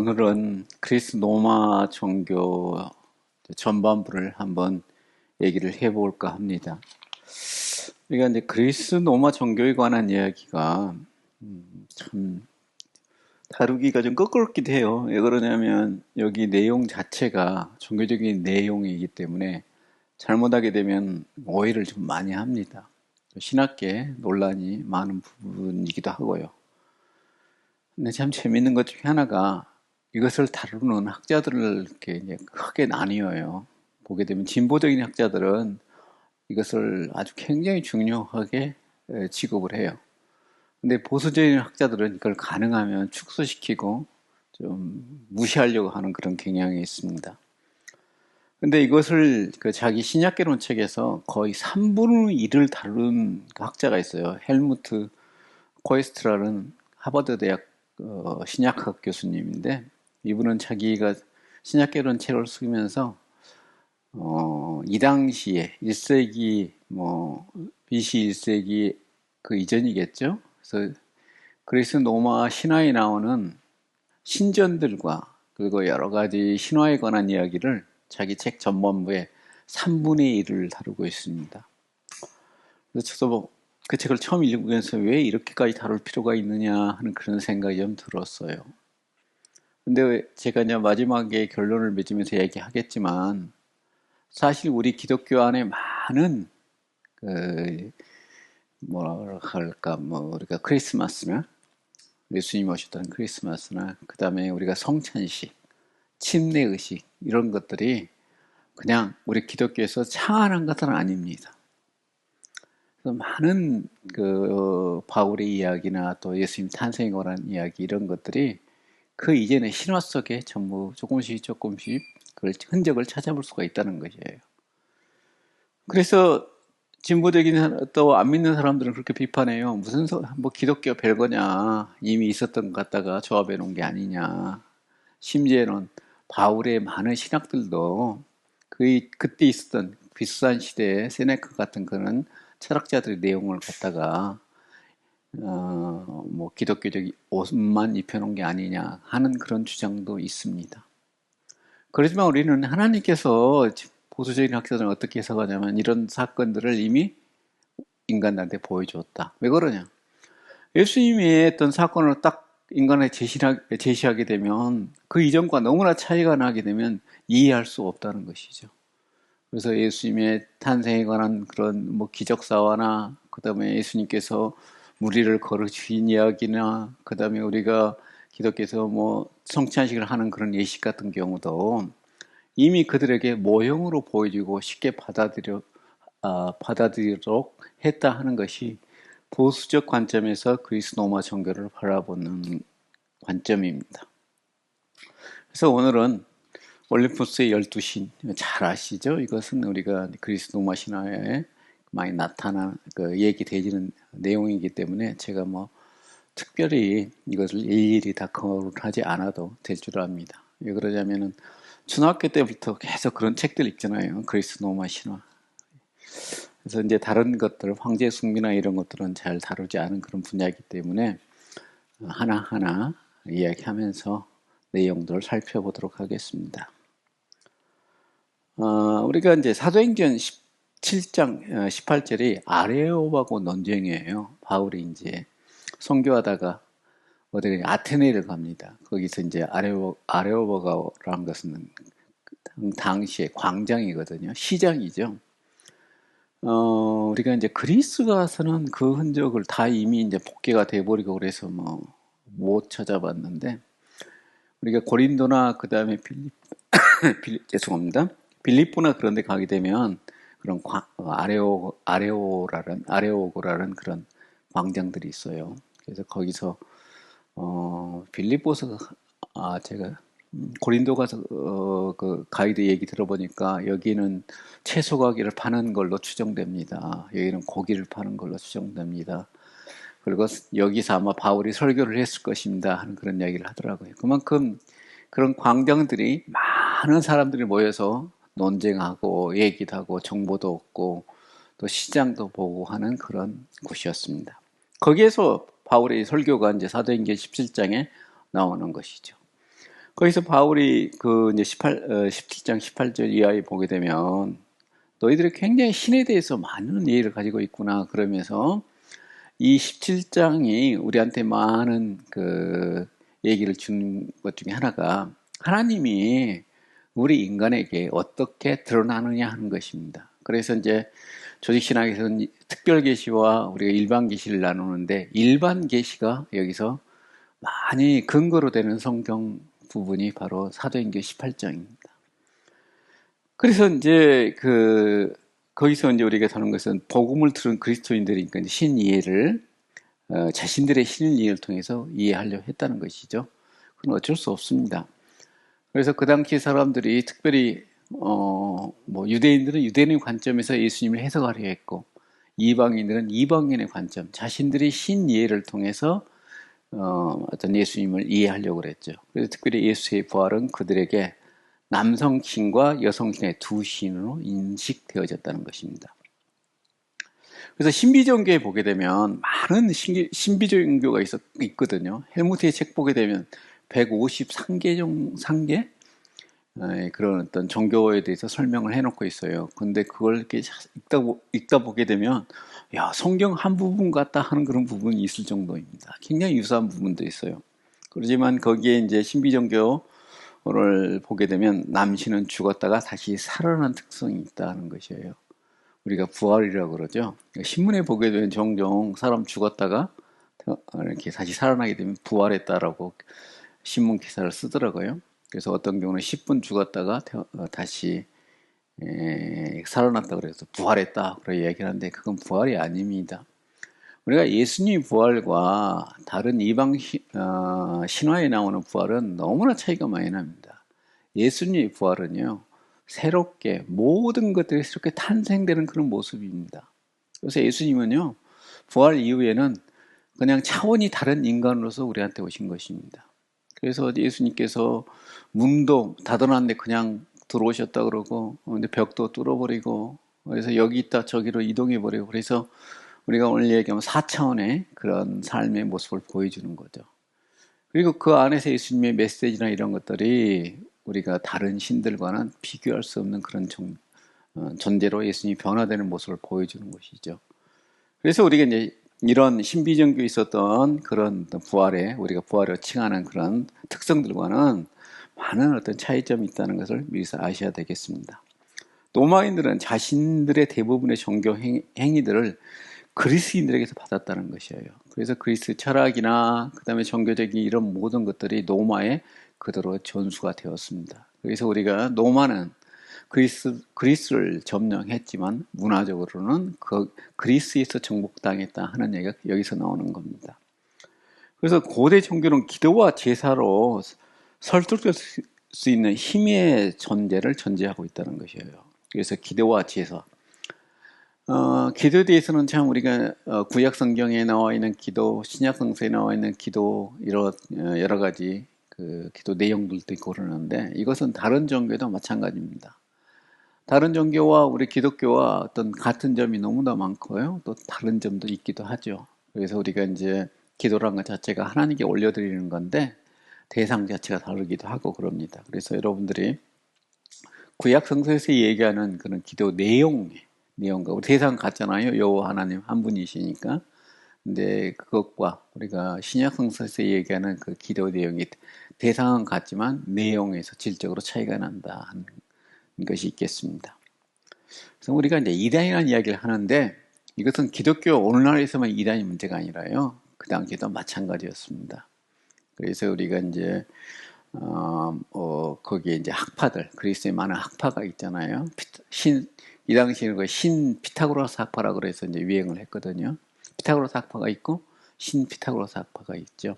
오늘은 그리스 로마 종교 전반부를 한번 얘기를 해볼까 합니다. 우리가 이제 그리스 로마 종교에 관한 이야기가 참 다루기가 좀 껄끄럽기도 해요. 왜 그러냐면 여기 내용 자체가 종교적인 내용이기 때문에 잘못하게 되면 오해를 좀 많이 합니다. 신학계 논란이 많은 부분이기도 하고요. 근데 참 재밌는 것 중에 하나가 이것을 다루는 학자들을 이렇게 이제 크게 나뉘어요. 보게 되면 진보적인 학자들은 이것을 아주 굉장히 중요하게 취급을 해요. 근데 보수적인 학자들은 이걸 가능하면 축소시키고 좀 무시하려고 하는 그런 경향이 있습니다. 근데 이것을 그 자기 신약개론 책에서 거의 3분의 1을 다룬 학자가 있어요. 헬무트 코에스트라는 하버드 대학 신약학 교수님인데, 이분은 자기가 신약개론 책을 쓰면서 이 당시에 1세기 BC 1세기 그 이전이겠죠. 그래서 그리스 로마 신화에 나오는 신전들과 그리고 여러 가지 신화에 관한 이야기를 자기 책 전반부에 3분의 1을 다루고 있습니다. 그래서 저도 그 책을 처음 읽으면서 왜 이렇게까지 다룰 필요가 있느냐 하는 그런 생각이 좀 들었어요. 근데 제가 이제 마지막에 결론을 맺으면서 얘기하겠지만, 사실 우리 기독교 안에 많은 뭐라 할까, 우리가 크리스마스나 예수님 오셨다는 크리스마스나 그 다음에 우리가 성찬식, 침례의식 이런 것들이 그냥 우리 기독교에서 창안한 것은 아닙니다. 많은 바울의 이야기나 또 예수님 탄생에 관한 이야기 이런 것들이 그 이전의 신화 속에 전부 조금씩 그 흔적을 찾아볼 수가 있다는 것이에요. 그래서 진보적인 또 안 믿는 사람들은 그렇게 비판해요. 무슨 기독교 별거냐, 이미 있었던 것 갖다가 조합해 놓은 게 아니냐. 심지어는 바울의 많은 신학들도 그때 있었던 비슷한 시대의 세네카 같은 그런 철학자들의 내용을 갖다가 기독교적 옷만 입혀놓은 게 아니냐 하는 그런 주장도 있습니다. 그렇지만 우리는 하나님께서 보수적인 학자들은 어떻게 해석하냐면 이런 사건들을 이미 인간한테 보여줬다. 왜 그러냐? 예수님이 했던 사건을 딱 인간에 제시하게 되면 그 이전과 너무나 차이가 나게 되면 이해할 수 없다는 것이죠. 그래서 예수님의 탄생에 관한 그런 기적사화나 그 다음에 예수님께서 무리를 거르신 이야기나 그 다음에 우리가 기독교에서 성찬식을 하는 그런 예식 같은 경우도 이미 그들에게 모형으로 보여지고 쉽게 받아들이도록 했다 하는 것이 보수적 관점에서 그리스 로마 종교를 바라보는 관점입니다. 그래서 오늘은 올림푸스의 12신 잘 아시죠? 이것은 우리가 그리스 로마 신화에 많이 나타나 얘기되지는 내용이기 때문에 제가 특별히 이것을 일일이 다 거론하지 않아도 될 줄 압니다. 왜 그러냐면은 중학교 때부터 계속 그런 책들 있잖아요. 그리스 로마 신화. 그래서 이제 다른 것들, 황제 숭배나 이런 것들은 잘 다루지 않은 그런 분야이기 때문에 하나하나 이야기하면서 내용들을 살펴보도록 하겠습니다. 우리가 이제 사도행전 17장 18절이 아레오바고 논쟁이에요. 바울이 이제 선교하다가 어디 아테네를 갑니다. 거기서 이제 아레오바가라는 것은 당시의 광장이거든요. 시장이죠. 우리가 이제 그리스 가서는 그 흔적을 다 이미 이제 복개가 돼버리고 그래서 못 찾아봤는데, 우리가 고린도나 그 다음에 죄송합니다. 빌립보나 그런 데 가게 되면 그런 아레오고라는 그런 광장들이 있어요. 그래서 거기서 빌립보서 제가 고린도 가서 그 가이드 얘기 들어보니까 여기는 채소 가게를 파는 걸로 추정됩니다. 여기는 고기를 파는 걸로 추정됩니다. 그리고 여기서 아마 바울이 설교를 했을 것입니다 하는 그런 이야기를 하더라고요. 그만큼 그런 광장들이 많은 사람들이 모여서 논쟁하고 얘기도 하고 정보도 얻고 또 시장도 보고 하는 그런 곳이었습니다. 거기에서 바울의 설교가 이제 사도행전 17장에 나오는 것이죠. 거기서 바울이 그 이제 17장 18절 이하에 보게 되면 너희들이 굉장히 신에 대해서 많은 이해를 가지고 있구나 그러면서 이 17장이 우리한테 많은 그 얘기를 주는 것 중에 하나가 하나님이 우리 인간에게 어떻게 드러나느냐 하는 것입니다. 그래서 이제 조직신학에서는 특별 계시와 우리가 일반 계시를 나누는데 일반 계시가 여기서 많이 근거로 되는 성경 부분이 바로 사도행전 18장입니다. 그래서 이제 거기서 이제 우리가 다는 것은 복음을 들은 그리스도인들이니까 신이해를 자신들의 신이해를 통해서 이해하려 했다는 것이죠. 그건 어쩔 수 없습니다. 그래서 그 당시 사람들이 특별히 뭐 유대인들은 유대인의 관점에서 예수님을 해석하려 했고 이방인들은 이방인의 관점, 자신들이 신이해를 통해서 어떤 예수님을 이해하려고 그랬죠. 그래서 특별히 예수의 부활은 그들에게 남성 신과 여성 신의 두 신으로 인식되어졌다는 것입니다. 그래서 신비종교에 보게 되면 많은 신비종교가 있거든요. 헬무트의 책 보게 되면 153개 그런 어떤 종교에 대해서 설명을 해놓고 있어요. 근데 그걸 이렇게 읽다 보게 되면 야, 성경 한 부분 같다 하는 그런 부분이 있을 정도입니다. 굉장히 유사한 부분도 있어요. 그렇지만 거기에 이제 신비종교를 보게 되면 남신은 죽었다가 다시 살아난 특성이 있다는 것이에요. 우리가 부활이라고 그러죠. 신문에 보게 되면 종종 사람 죽었다가 이렇게 다시 살아나게 되면 부활했다라고 신문 기사를 쓰더라고요. 그래서 어떤 경우는 10분 죽었다가 다시 살아났다 그래서 부활했다 그렇게 얘기를 하는데 그건 부활이 아닙니다. 우리가 예수님 부활과 다른 이방 신화에 나오는 부활은 너무나 차이가 많이 납니다. 예수님의 부활은요, 새롭게 모든 것들이 새롭게 탄생되는 그런 모습입니다. 그래서 예수님은요, 부활 이후에는 그냥 차원이 다른 인간으로서 우리한테 오신 것입니다. 그래서 예수님께서 문도 닫아놨는데 그냥 들어오셨다 그러고, 근데 벽도 뚫어버리고, 그래서 여기 있다 저기로 이동해버리고, 그래서 우리가 오늘 얘기하면 4차원의 그런 삶의 모습을 보여주는 거죠. 그리고 그 안에서 예수님의 메시지나 이런 것들이 우리가 다른 신들과는 비교할 수 없는 그런 존재로 예수님이 변화되는 모습을 보여주는 것이죠. 그래서 우리가 이제 이런 신비종교에 있었던 그런 부활에 우리가 부활을 칭하는 그런 특성들과는 많은 어떤 차이점이 있다는 것을 미리서 아셔야 되겠습니다. 로마인들은 자신들의 대부분의 종교 행위들을 그리스인들에게서 받았다는 것이에요. 그래서 그리스 철학이나 그다음에 종교적인 이런 모든 것들이 로마에 그대로 전수가 되었습니다. 그래서 우리가 로마는 그리스를 점령했지만 문화적으로는 그리스에서 정복당했다 하는 얘기가 여기서 나오는 겁니다. 그래서 고대 종교는 기도와 제사로 설득될 수 있는 힘의 존재를 전제하고 있다는 것이에요. 그래서 기도와 제사. 기도에 대해서는 참 우리가 구약 성경에 나와 있는 기도, 신약 성서에 나와 있는 기도 이런 여러 가지 그 기도 내용들도 있고 그러는데 이것은 다른 종교도 마찬가지입니다. 다른 종교와 우리 기독교와 어떤 같은 점이 너무나 많고요. 또 다른 점도 있기도 하죠. 그래서 우리가 이제 기도라는 것 자체가 하나님께 올려드리는 건데 대상 자체가 다르기도 하고 그럽니다. 그래서 여러분들이 구약 성서에서 얘기하는 그런 기도 내용과 우리 대상 같잖아요. 여호와 하나님 한 분이시니까. 근데 그것과 우리가 신약 성서에서 얘기하는 그 기도 내용이 대상은 같지만 내용에서 질적으로 차이가 난다 하는 것이 있겠습니다. 그래서 우리가 이제 이단이라는 이야기를 하는데 이것은 기독교 오늘날에서만 이단이 문제가 아니라요. 그 당시에도 마찬가지였습니다. 그래서 우리가 이제 거기에 이제 학파들, 그리스에 많은 학파가 있잖아요. 이 당시에는 그 신 피타고라스 학파라고 그래서 이제 유행을 했거든요. 피타고라스 학파가 있고 신 피타고라스 학파가 있죠.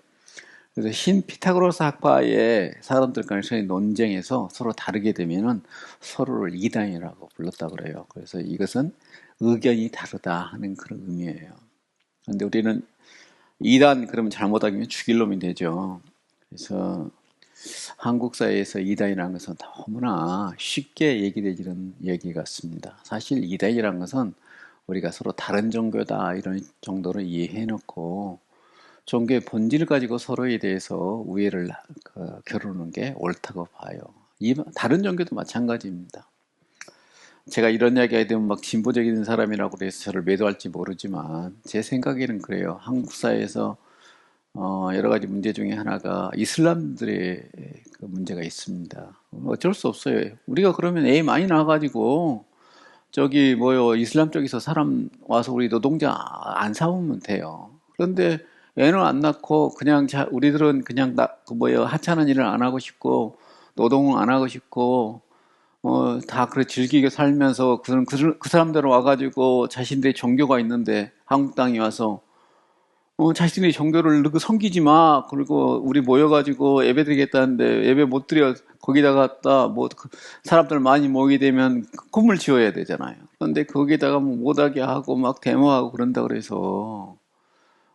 그래서 신 피타고라스 학파의 사람들 간의 논쟁에서 서로 다르게 되면은 서로를 이단이라고 불렀다 그래요. 그래서 이것은 의견이 다르다 하는 그런 의미예요. 그런데 우리는 이단 그러면 잘못하면 죽일 놈이 되죠. 그래서 한국 사회에서 이단이라는 것은 너무나 쉽게 얘기되지는 얘기 같습니다. 사실 이단이라는 것은 우리가 서로 다른 종교다 이런 정도로 이해해 놓고 종교의 본질을 가지고 서로에 대해서 우애를 겨루는 게 옳다고 봐요. 다른 종교도 마찬가지입니다. 제가 이런 이야기 하게 되면 막 진보적인 사람이라고 그래서 저를 매도할지 모르지만 제 생각에는 그래요. 한국 사회에서 여러 가지 문제 중에 하나가 이슬람들의 그 문제가 있습니다. 어쩔 수 없어요. 우리가 그러면 애 많이 낳아가지고 저기 뭐요 이슬람 쪽에서 사람 와서 우리 노동자 안 사오면 돼요. 그런데 애는 안 낳고 그냥 우리들은 그냥 그 뭐요 하찮은 일을 안 하고 싶고 노동을 안 하고 싶고 다 그래 즐기게 살면서 그 사람들은 와가지고 자신들의 종교가 있는데 한국 땅에 와서 자신의 종교를 너그 섬기지 마. 그리고 우리 모여가지고 예배 드리겠다는데 예배 못 드려. 거기다가 갖다 사람들 많이 모이게 되면 건물 지어야 되잖아요. 그런데 거기다가 뭐 못하게 하고 막 데모하고 그런다 그래서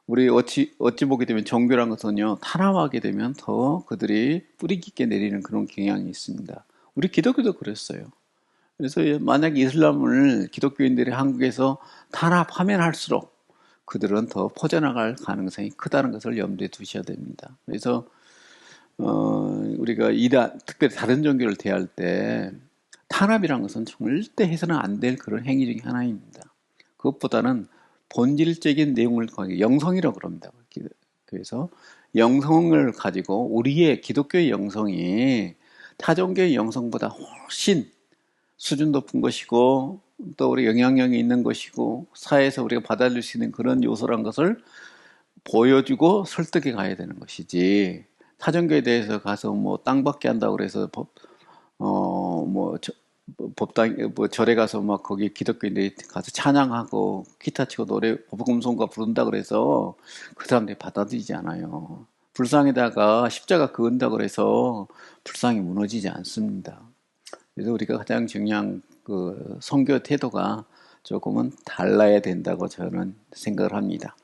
우리 어찌 보게 되면 종교란 것은요 탄압하게 되면 더 그들이 뿌리 깊게 내리는 그런 경향이 있습니다. 우리 기독교도 그랬어요. 그래서 만약 이슬람을 기독교인들이 한국에서 탄압하면 할수록 그들은 더 퍼져나갈 가능성이 크다는 것을 염두에 두셔야 됩니다. 그래서 우리가 특별히 다른 종교를 대할 때 탄압이라는 것은 절대 해서는 안 될 그런 행위 중에 하나입니다. 그것보다는 본질적인 내용을 영성이라고 그럽니다. 그래서 영성을 가지고 우리의 기독교의 영성이 타 종교의 영성보다 훨씬 수준 높은 것이고 또 우리 영향력이 있는 것이고 사회에서 우리가 받아들일 수 있는 그런 요소란 것을 보여주고 설득해 가야 되는 것이지 타종교에 대해서 가서 뭐 땅 받게 한다고 그래서 법당 절에 가서 막 거기 기독교인들이 가서 찬양하고 기타 치고 노래 법금송가 부른다 그래서 그 사람들이 받아들이지 않아요. 불상에다가 십자가 그은다 그래서 불상이 무너지지 않습니다. 그래서 우리가 가장 중요한 그 선교 태도가 조금은 달라야 된다고 저는 생각을 합니다.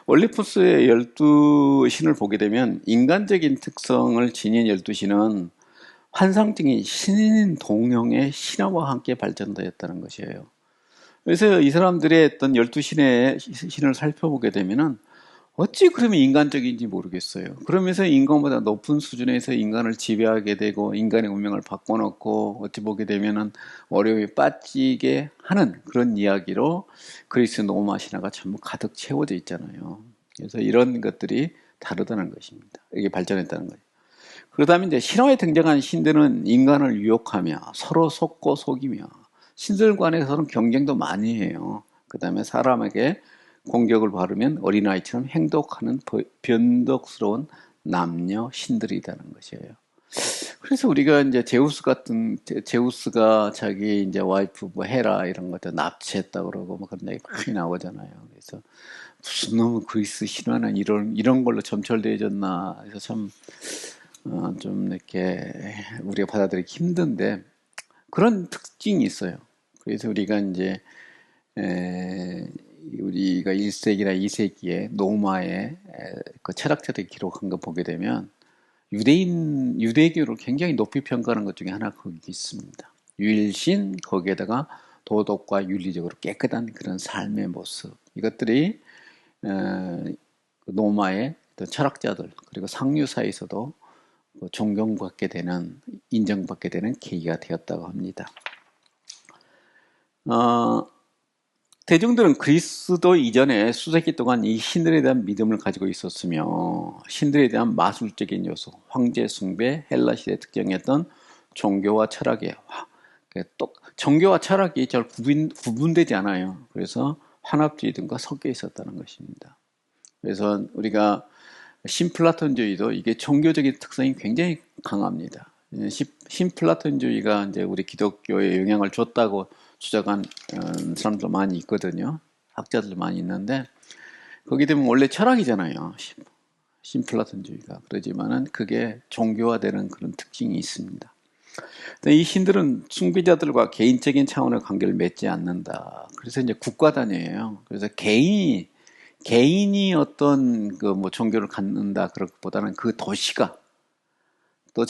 올리포스의 12신을 보게 되면 인간적인 특성을 지닌 12신은 환상적인 신 동령의 신화와 함께 발전되었다는 것이에요. 그래서 이 사람들의 어떤 12신의 신을 살펴보게 되면은 어찌 그러면 인간적인지 모르겠어요. 그러면서 인간보다 높은 수준에서 인간을 지배하게 되고 인간의 운명을 바꿔놓고 어찌 보게 되면은 어려움에 빠지게 하는 그런 이야기로 그리스 로마 신화가 전부 가득 채워져 있잖아요. 그래서 이런 것들이 다르다는 것입니다. 이게 발전했다는 거예요. 그러다면 이제 신화에 등장한 신들은 인간을 유혹하며 서로 속고 속이며 신들 간에서는 경쟁도 많이 해요. 그 다음에 사람에게 공격을 받으면 어린아이처럼 행동하는 변덕스러운 남녀 신들이라는 것이에요. 그래서 우리가 이제 제우스가 자기 이제 와이프 뭐 헤라 이런 것들 납치했다 그러고 뭐 그런 얘기 많이 나오잖아요. 그래서 무슨 놈은 그리스 신화는 이런 걸로 점철되어졌나. 그래서 좀 이렇게 우리가 받아들이기 힘든데 그런 특징이 있어요. 그래서 우리가 이제 우리가 1세기나 2세기에 노마의 그 철학자들이 기록한 거 보게 되면 유대교를 굉장히 높이 평가하는 것 중에 하나 거기 있습니다. 유일신 거기에다가 도덕과 윤리적으로 깨끗한 그런 삶의 모습 이것들이 노마의 철학자들 그리고 상류 사이에서도 존경받게 되는 인정받게 되는 계기가 되었다고 합니다. 대중들은 그리스도 이전에 수세기 동안 이 신들에 대한 믿음을 가지고 있었으며 신들에 대한 마술적인 요소, 황제 숭배, 헬라 시대 특징이었던 종교와 철학의 종교와 철학이 잘 구분되지 않아요. 그래서 환합주의 등과 섞여 있었다는 것입니다. 그래서 우리가 신플라톤주의도 이게 종교적인 특성이 굉장히 강합니다. 신플라톤주의가 이제 우리 기독교에 영향을 줬다고 주장한 사람도 많이 있거든요. 학자들 많이 있는데 거기 되면 원래 철학이잖아요. 신플라톤주의가 그러지만은 그게 종교화되는 그런 특징이 있습니다. 이 신들은 숭배자들과 개인적인 차원의 관계를 맺지 않는다. 그래서 이제 국가단위예요. 그래서 개인이 어떤 그 뭐 종교를 갖는다 그것보다는 그 도시가 또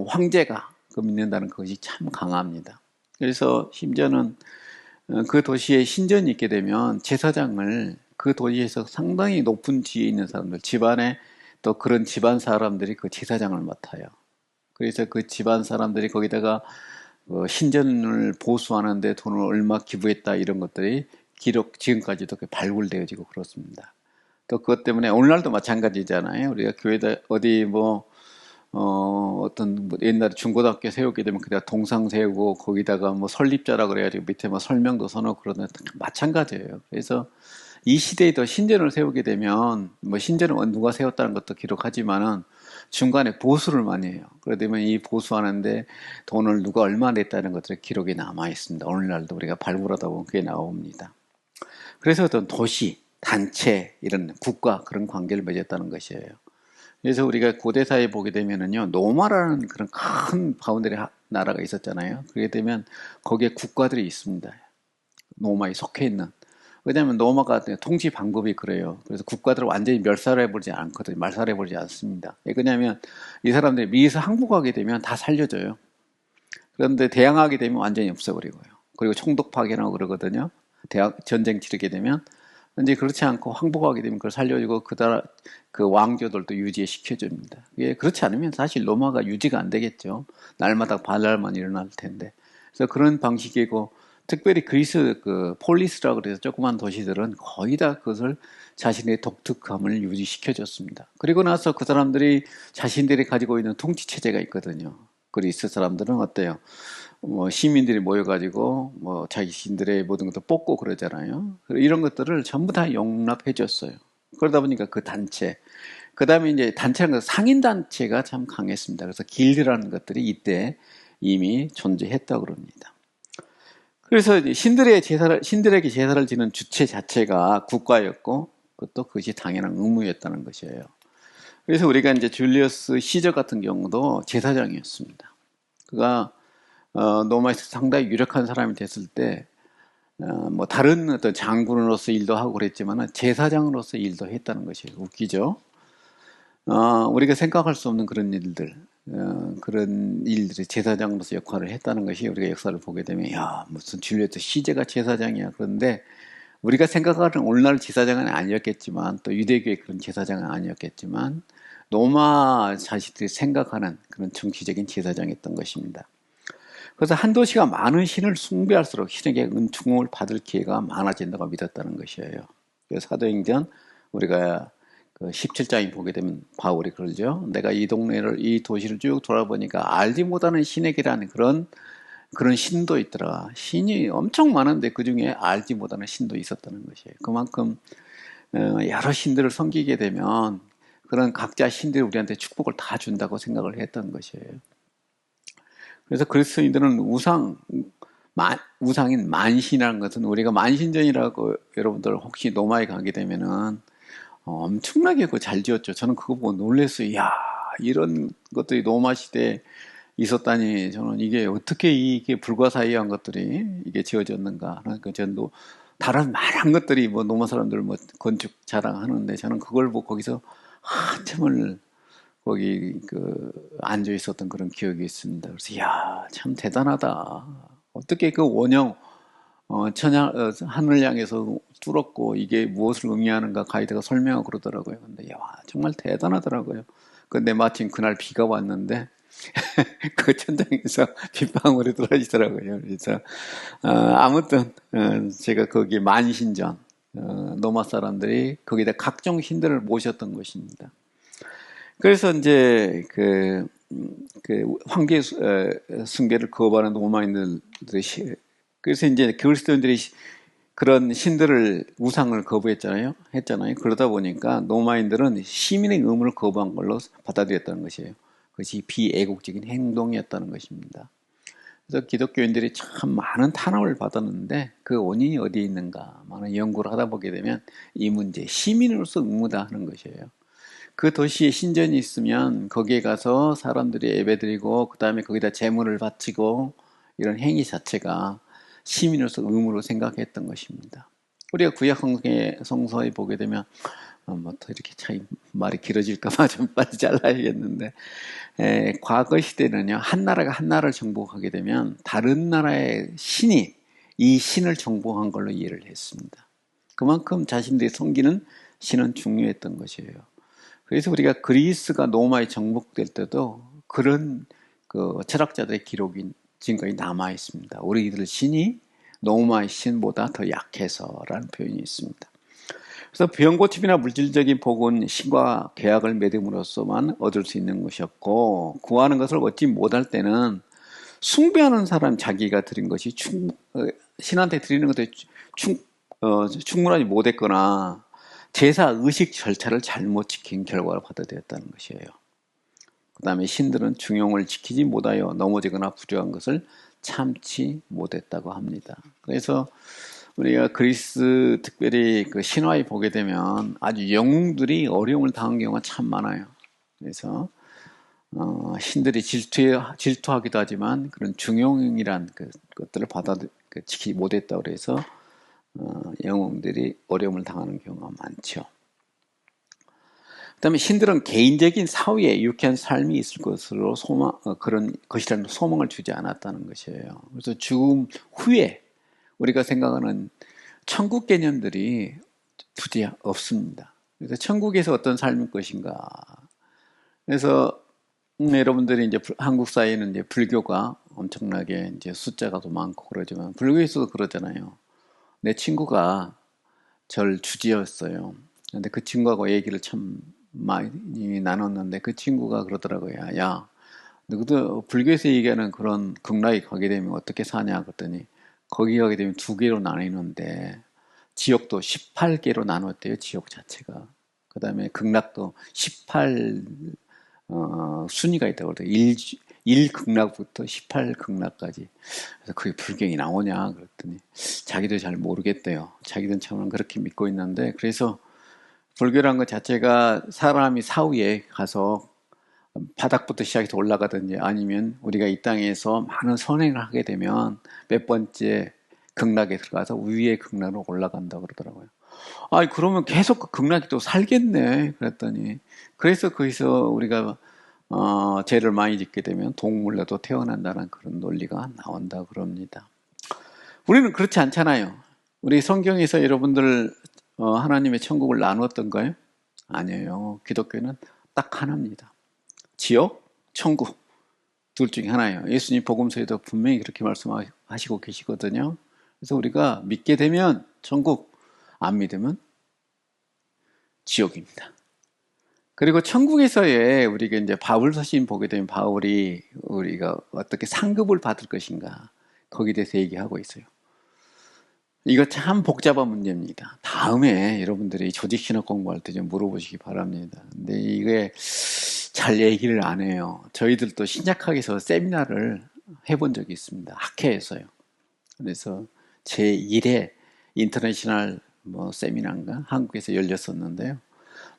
황제가 그 믿는다는 것이 참 강합니다. 그래서 심지어는 그 도시에 신전이 있게 되면 제사장을 그 그 도시에서 상당히 높은 지위에 있는 사람들, 집안에 또 그런 집안 사람들이 그 제사장을 맡아요. 그래서 그 집안 사람들이 거기다가 신전을 보수하는데 돈을 얼마 기부했다 이런 것들이 기록 지금까지도 발굴되어지고 그렇습니다. 또 그것 때문에 오늘날도 마찬가지잖아요. 우리가 교회다 어디 어떤 옛날에 중고등학교 세우게 되면 그냥 동상 세우고 거기다가 설립자라 그래가지고 밑에 설명도 써놓고 그러는 마찬가지예요. 그래서 이 시대에도 신전을 세우게 되면 신전은 누가 세웠다는 것도 기록하지만은 중간에 보수를 많이 해요. 그러다 보면 이 보수하는데 돈을 누가 얼마 냈다는 것들이 기록이 남아 있습니다. 오늘날도 우리가 발굴하다 보면 그게 나옵니다. 그래서 어떤 도시, 단체, 이런 국가 그런 관계를 맺었다는 것이에요. 그래서 우리가 고대사에 보게 되면은요, 노마라는 그런 큰 바운더리 나라가 있었잖아요. 그렇게 되면 거기에 국가들이 있습니다. 노마에 속해 있는. 왜냐하면 노마가 통치 방법이 그래요. 그래서 국가들을 완전히 멸살해버리지 않거든요. 말살해버리지 않습니다. 왜냐하면 이 사람들이 미에서 항복하게 되면 다 살려줘요. 그런데 대항하게 되면 완전히 없애버리고요. 그리고 총독 파견하고 그러거든요. 전쟁 치르게 되면. 근데 그렇지 않고 항복하게 되면 그걸 살려주고 그 왕조들도 유지시켜줍니다. 예, 그렇지 않으면 사실 로마가 유지가 안 되겠죠. 날마다 반란만 일어날 텐데. 그래서 그런 방식이고, 특별히 그리스 그 폴리스라고 그래서 조그만 도시들은 거의 다 그것을 자신의 독특함을 유지시켜줬습니다. 그리고 나서 그 사람들이 자신들이 가지고 있는 통치 체제가 있거든요. 그리스 사람들은 어때요? 시민들이 모여가지고 자신들의 모든 것도 뽑고 그러잖아요. 이런 것들을 전부 다 용납해줬어요. 그러다 보니까 그 단체, 그 다음에 이제 단체라는 건 상인 단체가 참 강했습니다. 그래서 길드라는 것들이 이때 이미 존재했다고 그럽니다. 그래서 신들에게 제사를 지는 주체 자체가 국가였고, 그것도 그것이 당연한 의무였다는 것이에요. 그래서 우리가 이제 줄리어스 시저 같은 경우도 제사장이었습니다. 그가 로마에서 상당히 유력한 사람이 됐을 때, 다른 어떤 장군으로서 일도 하고 그랬지만 제사장으로서 일도 했다는 것이 웃기죠. 우리가 생각할 수 없는 그런 일들, 그런 일들이 제사장으로서 역할을 했다는 것이 우리가 역사를 보게 되면, 야, 무슨 줄리어스 시제가 제사장이야. 그런데 우리가 생각하는 오늘날 제사장은 아니었겠지만, 또 유대교의 그런 제사장은 아니었겠지만, 로마 자식들이 생각하는 그런 정치적인 제사장이었던 것입니다. 그래서 한 도시가 많은 신을 숭배할수록 신에게 은총을 받을 기회가 많아진다고 믿었다는 것이에요. 그래서 사도행전 우리가 그 17장에 보게 되면 바울이 그러죠. 내가 이 도시를 쭉 돌아보니까 알지 못하는 신에게라는 그런 신도 있더라. 신이 엄청 많은데 그 중에 알지 못하는 신도 있었다는 것이에요. 그만큼 여러 신들을 섬기게 되면 그런 각자 신들이 우리한테 축복을 다 준다고 생각을 했던 것이에요. 그래서 그리스도인들은 우상인 만신이라는 것은 우리가 만신전이라고 여러분들 혹시 로마에 가게 되면은 엄청나게 그거 잘 지었죠. 저는 그거 보고 놀랐어요. 야, 이런 것들이 로마 시대에 있었다니. 저는 이게 어떻게 이게 불가사의한 것들이 이게 지어졌는가. 그러니까 저는 다른 많은 것들이 로마 사람들 건축 자랑하는데 저는 그걸 보고 거기서 한참을 거기 앉아 있었던 그런 기억이 있습니다. 그래서 야, 참 대단하다. 어떻게 그 원형 하늘 향해서 뚫었고 이게 무엇을 의미하는가 가이드가 설명하고 그러더라고요. 근데 야, 정말 대단하더라고요. 근데 마침 그날 비가 왔는데 그 천장에서 빗방울이 떨어지더라고요. 그래서 아무튼 제가 거기 만신전 로마 사람들이 거기다 각종 신들을 모셨던 것입니다. 그래서 이제 황제 숭배를 거부하는 로마인들이 그래서 이제 그리스도인들이 그런 신들을 우상을 거부했잖아요. 그러다 보니까 로마인들은 시민의 의무를 거부한 걸로 받아들였다는 것이에요. 그것이 비애국적인 행동이었다는 것입니다. 그래서 기독교인들이 참 많은 탄압을 받았는데 그 원인이 어디에 있는가 많은 연구를 하다 보게 되면 이 문제, 시민으로서 의무다 하는 것이에요. 그 도시에 신전이 있으면 거기에 가서 사람들이 예배드리고 그 다음에 거기다 제물을 바치고 이런 행위 자체가 시민으로서 의무로 생각했던 것입니다. 우리가 구약 성서에 보게 되면 또 이렇게 참 말이 길어질까봐 좀 빨리 잘라야겠는데 과거 시대는요 한 나라가 한 나라를 정복하게 되면 다른 나라의 신이 이 신을 정복한 걸로 이해를 했습니다. 그만큼 자신들이 섬기는 신은 중요했던 것이에요. 그래서 우리가 그리스가 로마에 정복될 때도 그런 그 철학자들의 기록이 지금까지 남아 있습니다. 우리들 신이 로마의 신보다 더 약해서라는 표현이 있습니다. 그래서 병고침이나 물질적인 복은 신과 계약을 맺음으로써만 얻을 수 있는 것이었고, 구하는 것을 얻지 못할 때는 숭배하는 사람 자기가 드린 것이 신한테 드리는 것에 충분하지 못했거나 제사 의식 절차를 잘못 지킨 결과를 받아들였다는 것이에요. 그 다음에 신들은 중용을 지키지 못하여 넘어지거나 부족한 것을 참지 못했다고 합니다. 그래서 우리가 그리스 특별히 그 신화에 보게 되면 아주 영웅들이 어려움을 당한 경우가 참 많아요. 그래서 신들이 질투하기도 하지만 그런 중용이란 것들을 지키지 못했다고 그래서 영웅들이 어려움을 당하는 경우가 많죠. 그 다음에 신들은 개인적인 사후에 유쾌한 삶이 있을 것으로 그런 것이라는 소망을 주지 않았다는 것이에요. 그래서 죽음 후에 우리가 생각하는 천국 개념들이 부지 없습니다. 그래서 천국에서 어떤 삶일 것인가. 그래서 여러분들이 이제 한국 사회는 이제 불교가 엄청나게 이제 숫자가 더 많고 그러지만 불교에서도 그러잖아요. 내 친구가 절 주지였어요. 근데 그 친구하고 얘기를 참 많이 나눴는데 그 친구가 그러더라고요. 야, 너도 불교에서 얘기하는 그런 극락에 가게 되면 어떻게 사냐 그랬더니 거기 가게 되면 두 개로 나뉘는데 지옥도 18개로 나눴대요. 지옥 자체가. 그 다음에 극락도 18 순위가 있다고 그러더라고요. 1극락부터 18극락까지. 그래서 그게 불경이 나오냐 그랬더니 자기도 잘 모르겠대요. 자기는 참 그렇게 믿고 있는데, 그래서 불교란 것 자체가 사람이 사후에 가서 바닥부터 시작해서 올라가든지 아니면 우리가 이 땅에서 많은 선행을 하게 되면 몇 번째 극락에 들어가서 위의 극락으로 올라간다고 그러더라고요. 아, 그러면 계속 그 극락이 또 살겠네 그랬더니, 그래서 거기서 우리가 죄를 많이 짓게 되면 동물로도 태어난다는 그런 논리가 나온다 그럽니다. 우리는 그렇지 않잖아요. 우리 성경에서 여러분들 하나님의 천국을 나누었던가요? 아니에요. 기독교는 딱 하나입니다. 지옥, 천국 둘 중에 하나예요. 예수님 복음서에도 분명히 그렇게 말씀하시고 계시거든요. 그래서 우리가 믿게 되면 천국, 안 믿으면 지옥입니다. 그리고 천국에서의 우리가 이제 바울 서신 보게 되면 바울이 우리가 어떻게 상급을 받을 것인가 거기에 대해서 얘기하고 있어요. 이거 참 복잡한 문제입니다. 다음에 여러분들이 조직신학 공부할 때 좀 물어보시기 바랍니다. 근데 이게 잘 얘기를 안 해요. 저희들도 신약학에서 세미나를 해본 적이 있습니다. 학회에서요. 그래서 제1회 인터내셔널 세미나인가 한국에서 열렸었는데요.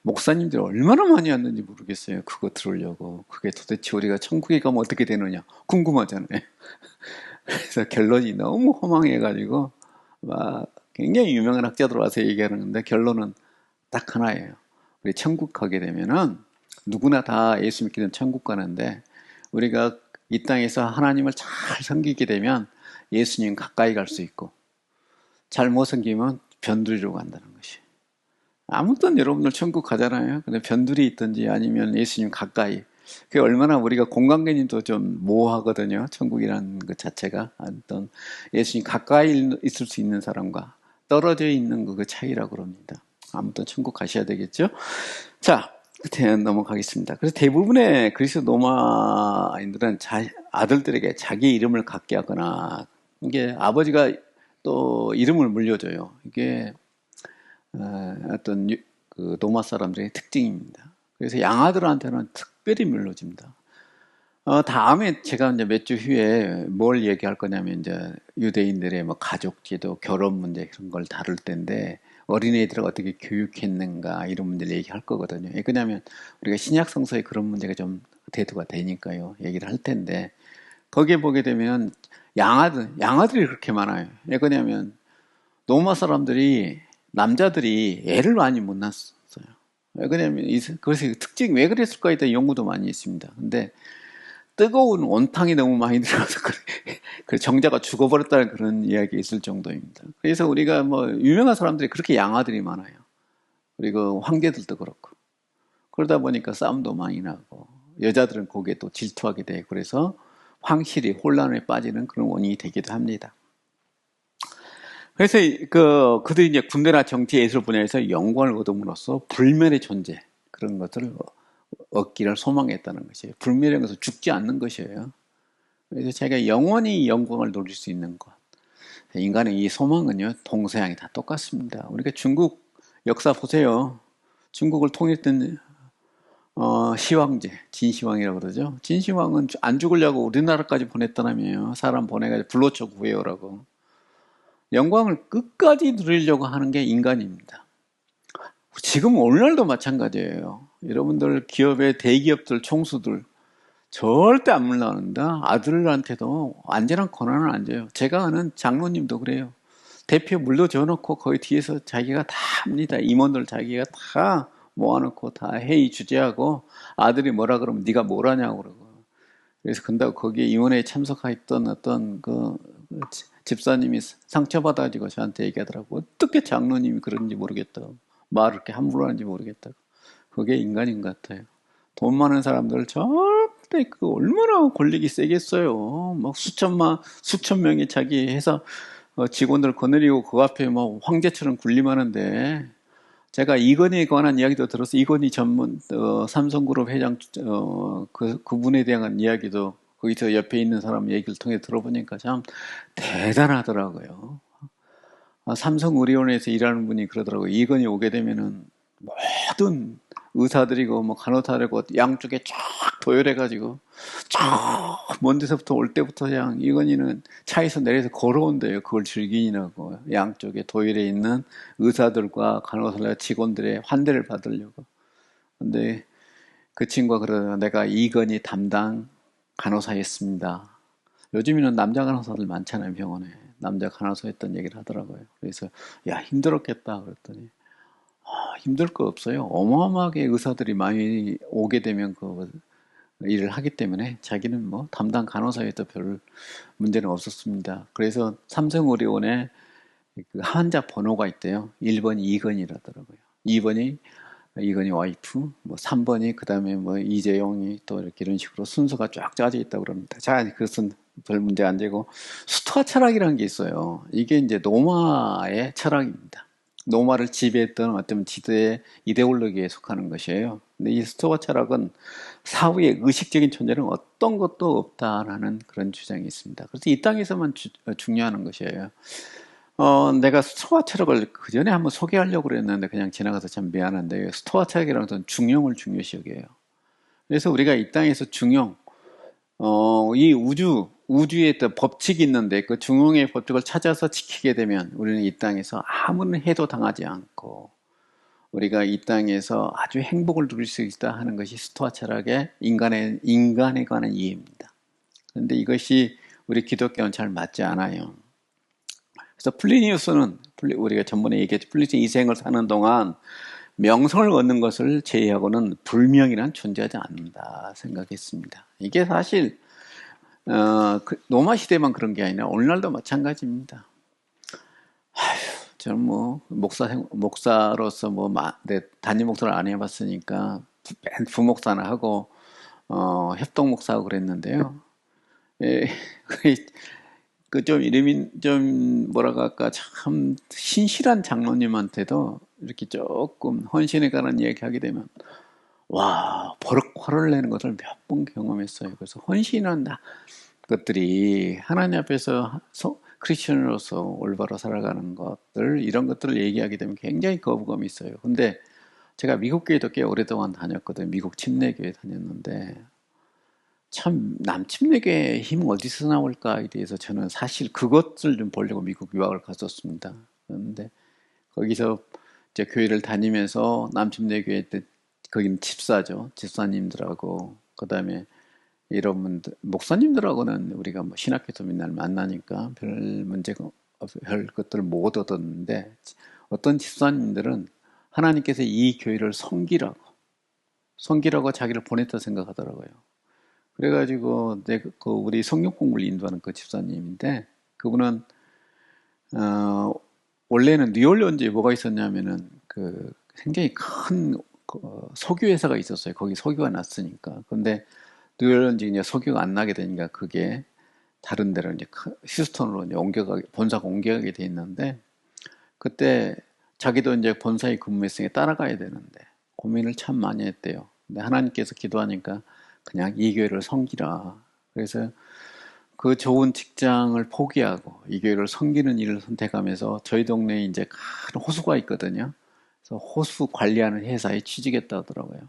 목사님들이 얼마나 많이 왔는지 모르겠어요. 그거 들으려고. 그게 도대체 우리가 천국에 가면 어떻게 되느냐 궁금하잖아요. 그래서 결론이 너무 허망해가지고 막 굉장히 유명한 학자들 와서 얘기하는데 결론은 딱 하나예요. 우리 천국 가게 되면은 누구나 다 예수 믿게 되면 천국 가는데 우리가 이 땅에서 하나님을 잘 섬기게 되면 예수님 가까이 갈 수 있고 잘못 섬기면 변두리로 간다는 것이. 아무튼 여러분들 천국 가잖아요. 근데 변두리 있든지 아니면 예수님 가까이. 그게 얼마나 우리가 공간개념도 좀 모호하거든요. 천국이라는 것 자체가. 어떤 예수님 가까이 있을 수 있는 사람과 떨어져 있는 그 차이라고 그럽니다. 아무튼 천국 가셔야 되겠죠. 자, 끝에 넘어가겠습니다. 그래서 대부분의 그리스 로마인들은 아들들에게 자기 이름을 갖게 하거나 이게 아버지가 또 이름을 물려줘요. 이게 어떤 그 로마 사람들의 특징입니다. 그래서 양아들한테는 특별히 물려줍니다. 다음에 제가 이제 몇 주 후에 뭘 얘기할 거냐면 이제 유대인들의 뭐 가족제도, 결혼 문제 그런 걸 다룰 텐데 어린애들을 어떻게 교육했는가 이런 문제를 얘기할 거거든요. 왜냐하면 우리가 신약 성서에 그런 문제가 좀 대두가 되니까요. 얘기를 할 텐데 거기에 보게 되면 양아들이 그렇게 많아요. 왜냐하면 로마 사람들이 남자들이 애를 많이 못 낳았어요. 왜냐하면 그래서 특징이 왜 그랬을까에 대한 연구도 많이 있습니다. 근데 뜨거운 온탕이 너무 많이 들어가서 그 정자가 죽어버렸다는 그런 이야기가 있을 정도입니다. 그래서 우리가 뭐 유명한 사람들이 그렇게 양아들이 많아요. 그리고 황제들도 그렇고. 그러다 보니까 싸움도 많이 나고 여자들은 거기에 또 질투하게 되고 그래서 황실이 혼란에 빠지는 그런 원인이 되기도 합니다. 그래서 그들이 이제 군대나 정치 예술 분야에서 영광을 얻음으로써 불멸의 존재 그런 것들을 얻기를 소망했다는 것이에요. 불멸의 것은 죽지 않는 것이에요. 그래서 자기가 영원히 영광을 누릴 수 있는 것. 인간의 이 소망은요, 동서양이 다 똑같습니다. 우리가 중국 역사 보세요. 중국을 통일했던 시황제, 진시황이라고 그러죠. 진시황은 안 죽으려고 우리나라까지 보냈더라며요. 사람 보내가지고 불로초 구해오라고. 영광을 끝까지 누리려고 하는 게 인간입니다. 지금 오늘날도 마찬가지예요. 여러분들 기업의 대기업들 총수들 절대 안 물러난다. 아들한테도 완전한 권한을 안 줘요. 제가 아는 장로님도 그래요. 대표 물러줘 놓고 거기 뒤에서 자기가 다 합니다. 임원들 자기가 다 모아놓고 다 회의 주재하고 아들이 뭐라 그러면 네가 뭘 하냐고 그러고. 그래서 근데 거기에 임원회에 참석했던 어떤 그 집사님이 상처받아가지고 저한테 얘기하더라고. 어떻게 장로님이 그런지 모르겠다고. 말을 이렇게 함부로 하는지 모르겠다고. 그게 인간인 것 같아요. 돈 많은 사람들 절대 얼마나 권력이 세겠어요. 막 수천 명이 자기 회사 직원들 거느리고 그 앞에 뭐 황제처럼 군림하는데 제가 이건희에 관한 이야기도 들어서 이건희 전문 삼성그룹 회장 그분에 대한 이야기도 거기서 옆에 있는 사람 얘기를 통해 들어보니까 참 대단하더라고요. 삼성의료원에서 일하는 분이 그러더라고요. 이건희 오게 되면은 모든 의사들이고 뭐 간호사들이고 양쪽에 쫙 도열해가지고 쫙 먼 데서부터 올 때부터 그냥 이건희는 차에서 내려서 걸어온대요. 그걸 즐기느라고 양쪽에 도열해 있는 의사들과 간호사 직원들의 환대를 받으려고. 근데 그 친구가 그러더라고요. 내가 이건희 담당 간호사였습니다. 요즘에는 남자 간호사들 많잖아요, 병원에. 남자 간호사 했던 얘기를 하더라고요. 그래서 야 힘들었겠다 그랬더니 힘들 거 없어요. 어마어마하게 의사들이 많이 오게 되면 그 일을 하기 때문에 자기는 뭐 담당 간호사에도 별 문제는 없었습니다. 그래서 삼성의료원에 그 환자 번호가 있대요. 1번이 이건희라더라고요. 2번이 이건희 와이프, 뭐 3번이 그다음에 뭐 이재용이 또 이렇게 이런 식으로 순서가 쫙 짜져 있다고 그럽니다. 자, 그것은 별 문제 안 되고 스토아 철학이라는 게 있어요. 이게 이제 노마의 철학입니다. 노마를 지배했던 어떤 지도의 이데올로기에 속하는 것이에요. 근데 이 스토아 철학은 사후의 의식적인 존재는 어떤 것도 없다라는 그런 주장이 있습니다. 그래서 이 땅에서만 중요한 것이에요. 내가 스토아 철학을 그 전에 한번 소개하려고 그랬는데 그냥 지나가서 참 미안한데 스토아 철학이라는 것은 중용을 중요시 여겨요. 그래서 우리가 이 땅에서 중용, 이 우주에 또 법칙이 있는데 그 중용의 법칙을 찾아서 지키게 되면 우리는 이 땅에서 아무런 해도 당하지 않고 우리가 이 땅에서 아주 행복을 누릴 수 있다 하는 것이 스토아 철학의 인간에 관한 이해입니다. 그런데 이것이 우리 기독교는 잘 맞지 않아요. 그래서 플리니우스는 우리가 전번에 얘기했죠. 플리니우스 이 생을 사는 동안 명성을 얻는 것을 제외하고는 불명이란 존재하지 않는다 생각했습니다. 이게 사실 로마 시대만 그런 게 아니라 오늘날도 마찬가지입니다. 저는 뭐 목사로서 뭐 단임 목사를 안 해봤으니까 부목사나 하고 협동 목사하고 그랬는데요. 예, 그 좀 이름이 좀 뭐라고 할까 참 신실한 장로님한테도 이렇게 조금 헌신에 관한 이야기하게 되면 와 버럭 화를 내는 것을 몇 번 경험했어요. 그래서 헌신한 것들이 하나님 앞에서 크리스천으로서 올바로 살아가는 것들 이런 것들을 얘기하게 되면 굉장히 거부감이 있어요. 근데 제가 미국 교회도 꽤 오랫동안 다녔거든요. 미국 침례교회 다녔는데 참 남침례교의 힘 어디서 나올까에 대해서 저는 사실 그것을 좀 보려고 미국 유학을 갔었습니다. 그런데 거기서 이제 교회를 다니면서 남침례교회 때 거기는 집사죠. 집사님들하고 그다음에 이런 분들 목사님들하고는 우리가 뭐 신학교에서 맨날 만나니까 별 문제가 별 것들을 못 얻었는데 어떤 집사님들은 하나님께서 이 교회를 섬기라고 자기를 보냈다 생각하더라고요. 그래가지고 우리 성경 공부를 인도하는 그 집사님인데 그분은 어, 원래는 뉴올리언즈에 뭐가 있었냐면은 그 굉장히 큰 석유 회사가 있었어요. 거기 석유가 났으니까. 근데 뉴올리언즈 이제 석유가 안 나게 되니까 그게 다른 데로 이제 휴스턴으로 이제 본사가 옮겨가게 돼 있는데 그때 자기도 이제 본사에 근무했으니까 따라가야 되는데 고민을 참 많이 했대요. 근데 하나님께서 기도하니까 그냥 이 교회를 섬기라. 그래서 그 좋은 직장을 포기하고 이 교회를 섬기는 일을 선택하면서 저희 동네에 이제 큰 호수가 있거든요. 그래서 호수 관리하는 회사에 취직했다 하더라고요.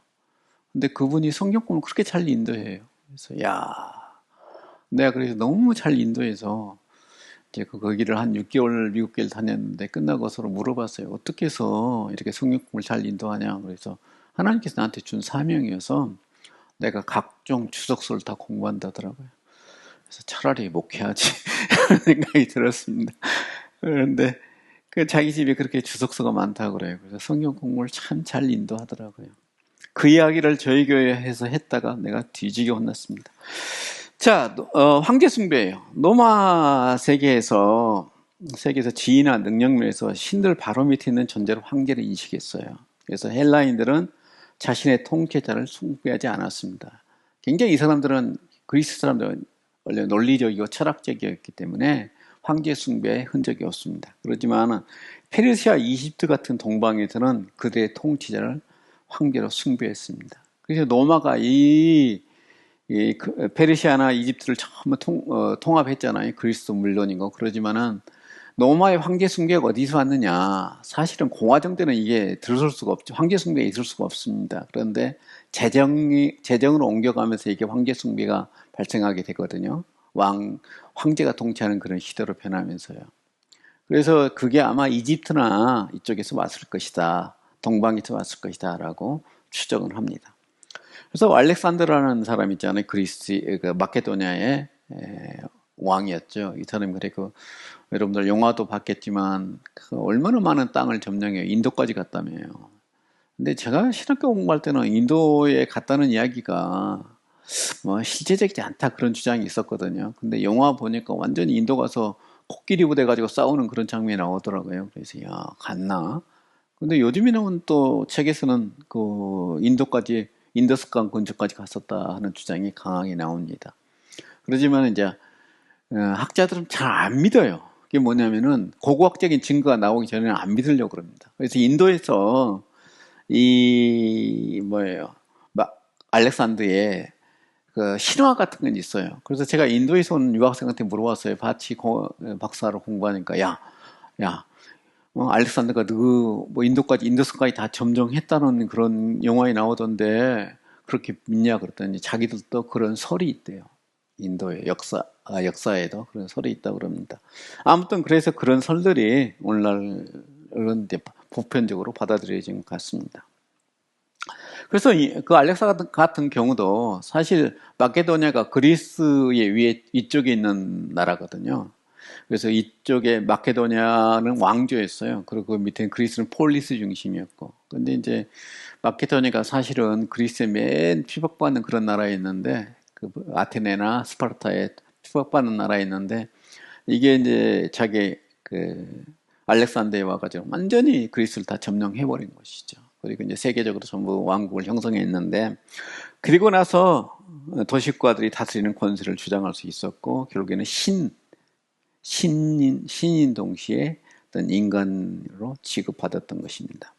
근데 그분이 성경공을 그렇게 잘 인도해요. 그래서 내가 그래서 너무 잘 인도해서 이제 거기를 한 6개월 미국 교회를 다녔는데 끝나고 서로 물어봤어요. 어떻게 해서 이렇게 성경공을 잘 인도하냐. 그래서 하나님께서 나한테 준 사명이어서 내가 각종 주석서를 다 공부한다더라고요. 그래서 차라리 목회하지 하는 생각이 들었습니다. 그런데 그 자기 집에 그렇게 주석서가 많다고 그래요. 그래서 성경 공부를 참 잘 인도하더라고요. 그 이야기를 저희 교회에서 했다가 내가 뒤지게 혼났습니다. 자, 황제 숭배예요. 로마 세계에서 지위나 능력면에서 신들 바로 밑에 있는 존재로 황제를 인식했어요. 그래서 헬라인들은 자신의 통치자를 숭배하지 않았습니다. 굉장히 이 사람들은 그리스 사람들은 원래 논리적이고 철학적이었기 때문에 황제 숭배의 흔적이 없습니다. 그렇지만 페르시아, 이집트 같은 동방에서는 그들의 통치자를 황제로 숭배했습니다. 그래서 로마가 페르시아나 이집트를 처음 통합했잖아요. 그리스도 물론이고. 그러지만은 로마의 황제 숭배가 어디서 왔느냐? 사실은 공화정 때는 이게 들어설 수가 없죠. 황제 숭배가 있을 수가 없습니다. 그런데 재정으로 옮겨가면서 이게 황제 숭배가 발생하게 되거든요. 황제가 통치하는 그런 시대로 변하면서요. 그래서 그게 아마 이집트나 이쪽에서 왔을 것이다. 동방에서 왔을 것이다. 라고 추정을 합니다. 그래서 알렉산더라는 사람 있잖아요. 마케도니아의 왕이었죠. 이 사람이 그리고 여러분들 영화도 봤겠지만 얼마나 많은 땅을 점령해요. 인도까지 갔다며요. 근데 제가 신학교 공부할 때는 인도에 갔다는 이야기가 뭐 실제적이지 않다 그런 주장이 있었거든요. 근데 영화 보니까 완전히 인도 가서 코끼리 부대 가지고 싸우는 그런 장면이 나오더라고요. 그래서 갔나? 근데 요즘에 나온 또 책에서는 그 인더스강 근처까지 갔었다 하는 주장이 강하게 나옵니다. 그러지만 이제 학자들은 잘 안 믿어요. 그게 뭐냐면은 고고학적인 증거가 나오기 전에는 안 믿으려고 그럽니다. 그래서 인도에서 알렉산더에 그 신화 같은 건 있어요. 그래서 제가 인도에서 온 유학생한테 물어봤어요. 박사를 공부하니까 알렉산더가 인도스까지 다 점령했다는 그런 영화에 나오던데 그렇게 믿냐 그랬더니 자기들도 그런 설이 있대요. 인도의 역사에도 그런 설이 있다고 그럽니다. 아무튼 그래서 그런 설들이 오늘날은 이제 보편적으로 받아들여진 것 같습니다. 그래서 그 알렉산더 같은 경우도 사실 마케도니아가 그리스의 위쪽에 있는 나라거든요. 그래서 이쪽에 마케도니아는 왕조였어요. 그리고 그 밑에 그리스는 폴리스 중심이었고. 근데 이제 마케도니아가 사실은 그리스의 맨 피박받는 그런 나라였는데, 그 아테네나 스파르타에 피박받는 나라였는데, 이게 이제 알렉산더에 와가지고 완전히 그리스를 다 점령해버린 것이죠. 그리고 이제 세계적으로 전부 왕국을 형성했는데, 그리고 나서 도시국가들이 다스리는 권세를 주장할 수 있었고, 결국에는 신인 동시에 어떤 인간으로 취급받았던 것입니다.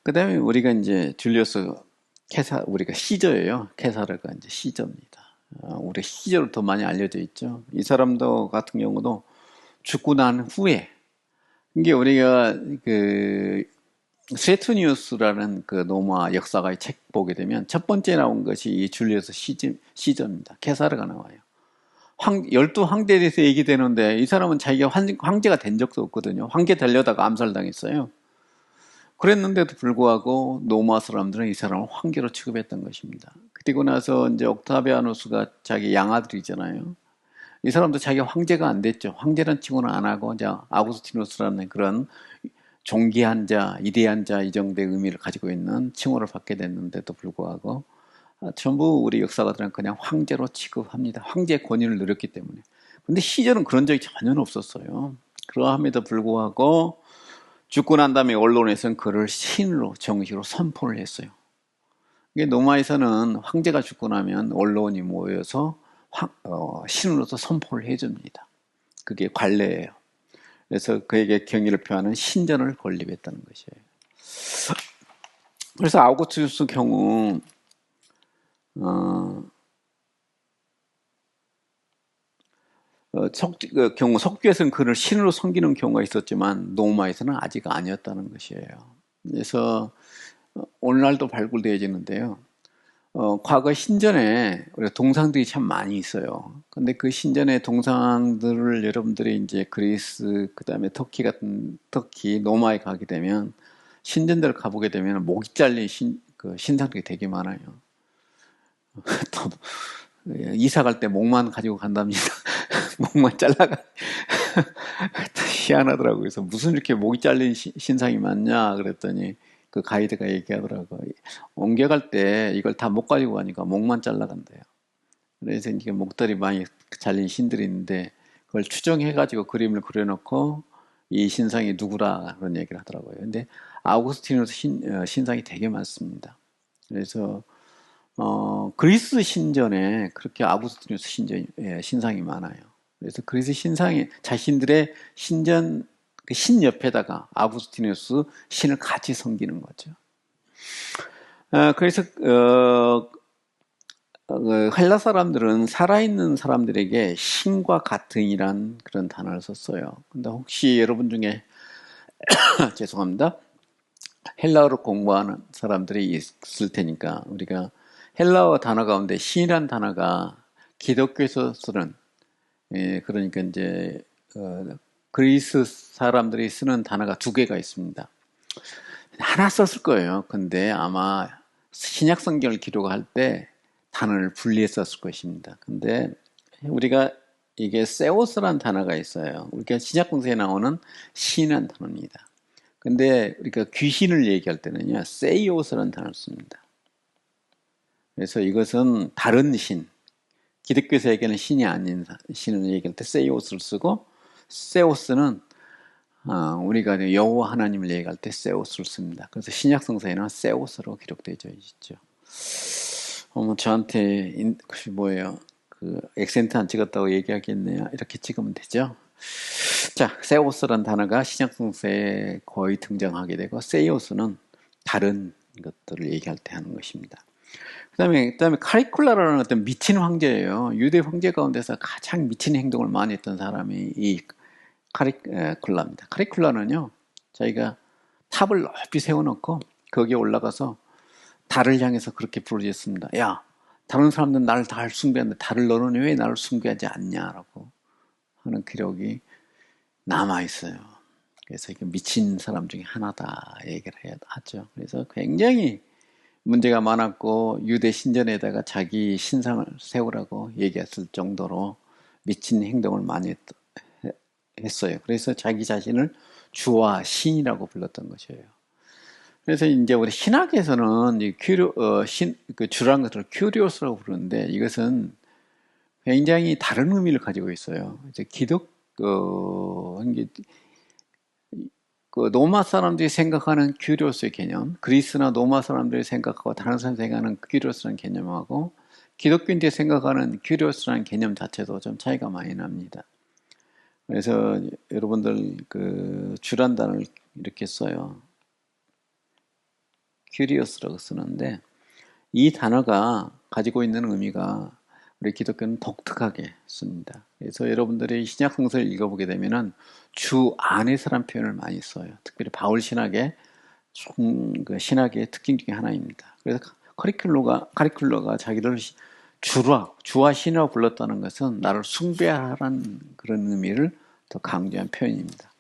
그 다음에 우리가 이제 우리가 시저예요. 케사르가 이제 시저입니다. 우리 시저로 더 많이 알려져 있죠. 이 사람도 같은 경우도 죽고 난 후에, 이게 우리가 스웨투니우스라는 그 로마 역사가의 책 보게 되면 첫 번째 나온 것이 이 줄리어스 시저입니다. 케사르가 나와요. 12황제에 대해서 얘기되는데 이 사람은 자기가 황제가 된 적도 없거든요. 황제 되려다가 암살당했어요. 그랬는데도 불구하고 로마 사람들은 이 사람을 황제로 취급했던 것입니다. 그리고 나서 이제 옥타비아누스가 자기 양아들이잖아요. 이 사람도 자기가 황제가 안 됐죠. 황제란 칭호는 안 하고 이제 아구스티누스라는 그런 존귀한 자, 이대한 자 이 정도의 의미를 가지고 있는 칭호를 받게 됐는데도 불구하고 전부 우리 역사가들은 그냥 황제로 취급합니다. 황제의 권위를 누렸기 때문에. 근데 시절은 그런 적이 전혀 없었어요. 그러함에도 불구하고 죽고 난 다음에 언론에서는 그를 신으로 정식으로 선포를 했어요. 이게 로마에서는 황제가 죽고 나면 언론이 모여서 신으로서 선포를 해줍니다. 그게 관례예요. 그래서 그에게 경의를 표하는 신전을 건립했다는 것이에요. 그래서 아우구스투스 경우 경우 석주에서는 그를 신으로 섬기는 경우가 있었지만 로마에서는 아직 아니었다는 것이에요. 그래서 오늘날도 발굴되어지는데요. 과거 신전에 우리가 동상들이 참 많이 있어요. 근데 그 신전의 동상들을 여러분들이 이제 그리스, 그 다음에 터키, 로마에 가게 되면 신전들을 가보게 되면 목이 잘린 신상들이 되게 많아요. 또 이사 갈 때 목만 가지고 간답니다. 목만 잘라가. 희한하더라고요. 그래서 무슨 이렇게 목이 잘린 신상이 많냐 그랬더니 그 가이드가 얘기하더라고요. 옮겨갈 때 이걸 다 못 가지고 가니까 목만 잘라간대요. 그래서 이게 목다리 많이 잘린 신들이 있는데 그걸 추정해가지고 그림을 그려놓고 이 신상이 누구라 그런 얘기를 하더라고요. 근데 아우구스티누스 신상이 되게 많습니다. 그래서 그리스 신전에 그렇게 아우구스티누스 신상이 많아요. 그래서 그리스 신상이 자신들의 신전 그 신 옆에다가 아우구스티누스 신을 같이 섬기는 거죠. 그래서 헬라 사람들은 살아있는 사람들에게 신과 같은이란 그런 단어를 썼어요. 근데 혹시 여러분 중에 죄송합니다. 헬라어를 공부하는 사람들이 있을 테니까 우리가 헬라어 단어 가운데 신이란 단어가 기독교에서 쓰는 그러니까 이제 그리스 사람들이 쓰는 단어가 두 개가 있습니다. 하나 썼을 거예요. 근데 아마 신약 성경을 기록할 때 단어를 분리했었을 것입니다. 근데 우리가 이게 세오스라는 단어가 있어요. 우리가 신약 성경에 나오는 신이라는 단어입니다. 근데 우리가 귀신을 얘기할 때는요, 세이오스라는 단어를 씁니다. 그래서 이것은 다른 신, 기독교에서 얘기하는 신이 아닌 신을 얘기할 때 세이오스를 쓰고, 세오스는 우리가 여호와 하나님을 얘기할 때 세오스를 씁니다. 그래서 신약 성서에는 세오스로 기록되어 있죠. 저한테 뭐예요? 그 액센트 안 찍었다고 얘기하겠네요. 이렇게 찍으면 되죠. 자, 세오스란 단어가 신약 성서에 거의 등장하게 되고 세이오스는 다른 것들을 얘기할 때 하는 것입니다. 그다음에 카리쿨라라는 어떤 미친 황제예요. 유대 황제 가운데서 가장 미친 행동을 많이 했던 사람이 이 카리쿨라입니다. 카리쿨라는요, 자기가 탑을 높이 세워놓고 거기에 올라가서 달을 향해서 그렇게 부르짖습니다. 야, 다른 사람들은 나를 다 숭배하는데 달을 너는 왜 나를 숭배하지 않냐라고 하는 기록이 남아있어요. 그래서 이게 미친 사람 중에 하나다 얘기를 하죠. 그래서 굉장히 문제가 많았고 유대 신전에다가 자기 신상을 세우라고 얘기했을 정도로 미친 행동을 많이 했어요. 그래서 자기 자신을 주와 신이라고 불렀던 것이에요. 그래서 이제 우리 신학에서는 그 주라는 것을 큐리오스라고 부르는데 이것은 굉장히 다른 의미를 가지고 있어요. 이제 그 로마 사람들이 생각하는 큐리오스의 개념, 그리스나 로마 사람들이 생각하고 다른 사람들이 생각하는 큐리오스라는 개념하고 기독교인들이 생각하는 큐리오스라는 개념 자체도 좀 차이가 많이 납니다. 그래서 여러분들 그 주란 단어를 이렇게 써요. 큐리오스라고 쓰는데 이 단어가 가지고 있는 의미가 우리 기독교는 독특하게 씁니다. 그래서 여러분들이 신약 성서를 읽어보게 되면은 주 안에서란 표현을 많이 써요. 특별히 바울 신학의 그 신학의 특징 중에 하나입니다. 그래서 카리큘러가 자기를 주와 신이라고 불렀다는 것은 나를 숭배하라는 그런 의미를 더 강조한 표현입니다.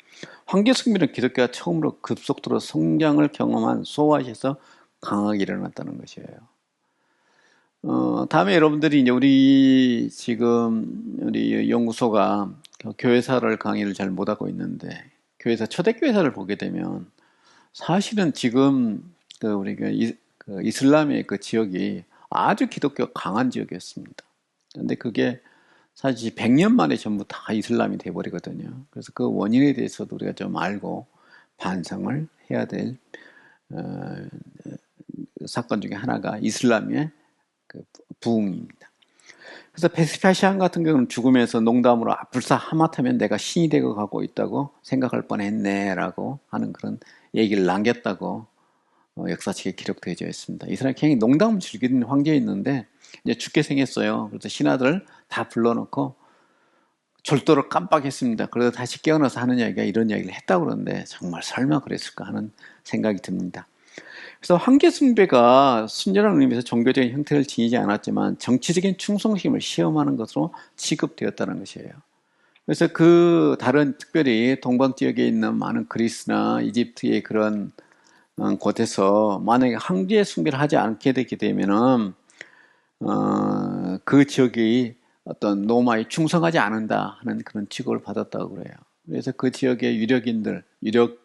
황제 숭배는 기독교가 처음으로 급속도로 성장을 경험한 소아시에서 강하게 일어났다는 것이에요. 다음에 여러분들이 이제 우리 연구소가 교회사를 강의를 잘 못하고 있는데, 초대교회사를 보게 되면, 사실은 지금, 우리가 이슬람의 그 지역이 아주 기독교가 강한 지역이었습니다. 근데 그게 사실 100년 만에 전부 다 이슬람이 돼버리거든요. 그래서 그 원인에 대해서도 우리가 좀 알고 반성을 해야 될 어, 사건 중에 하나가 이슬람의 그 부흥입니다. 그래서 베스파시안 같은 경우는 죽으면서 농담으로 불사 하마터면 내가 신이 되고 가고 있다고 생각할 뻔했네 라고 하는 그런 얘기를 남겼다고 역사책에 기록되어 있습니다. 이스라엘 굉장히 농담을 즐기는 황제였는데 이제 죽게 생겼어요. 그래서 신하들 다 불러놓고 절도를 깜빡했습니다. 그래서 다시 깨어나서 하는 이야기가 이런 이야기를 했다고 그러는데 정말 설마 그랬을까 하는 생각이 듭니다. 그래서 황제 숭배가 순전한 의미에서 종교적인 형태를 지니지 않았지만 정치적인 충성심을 시험하는 것으로 취급되었다는 것이에요. 그래서 그 다른 특별히 동방 지역에 있는 많은 그리스나 이집트의 그런 곳에서 만약에 황제 숭배를 하지 않게 되게 되면은 그 지역이 어떤 로마에 충성하지 않는다 하는 그런 취급을 받았다고 그래요. 그래서 그 지역의 유력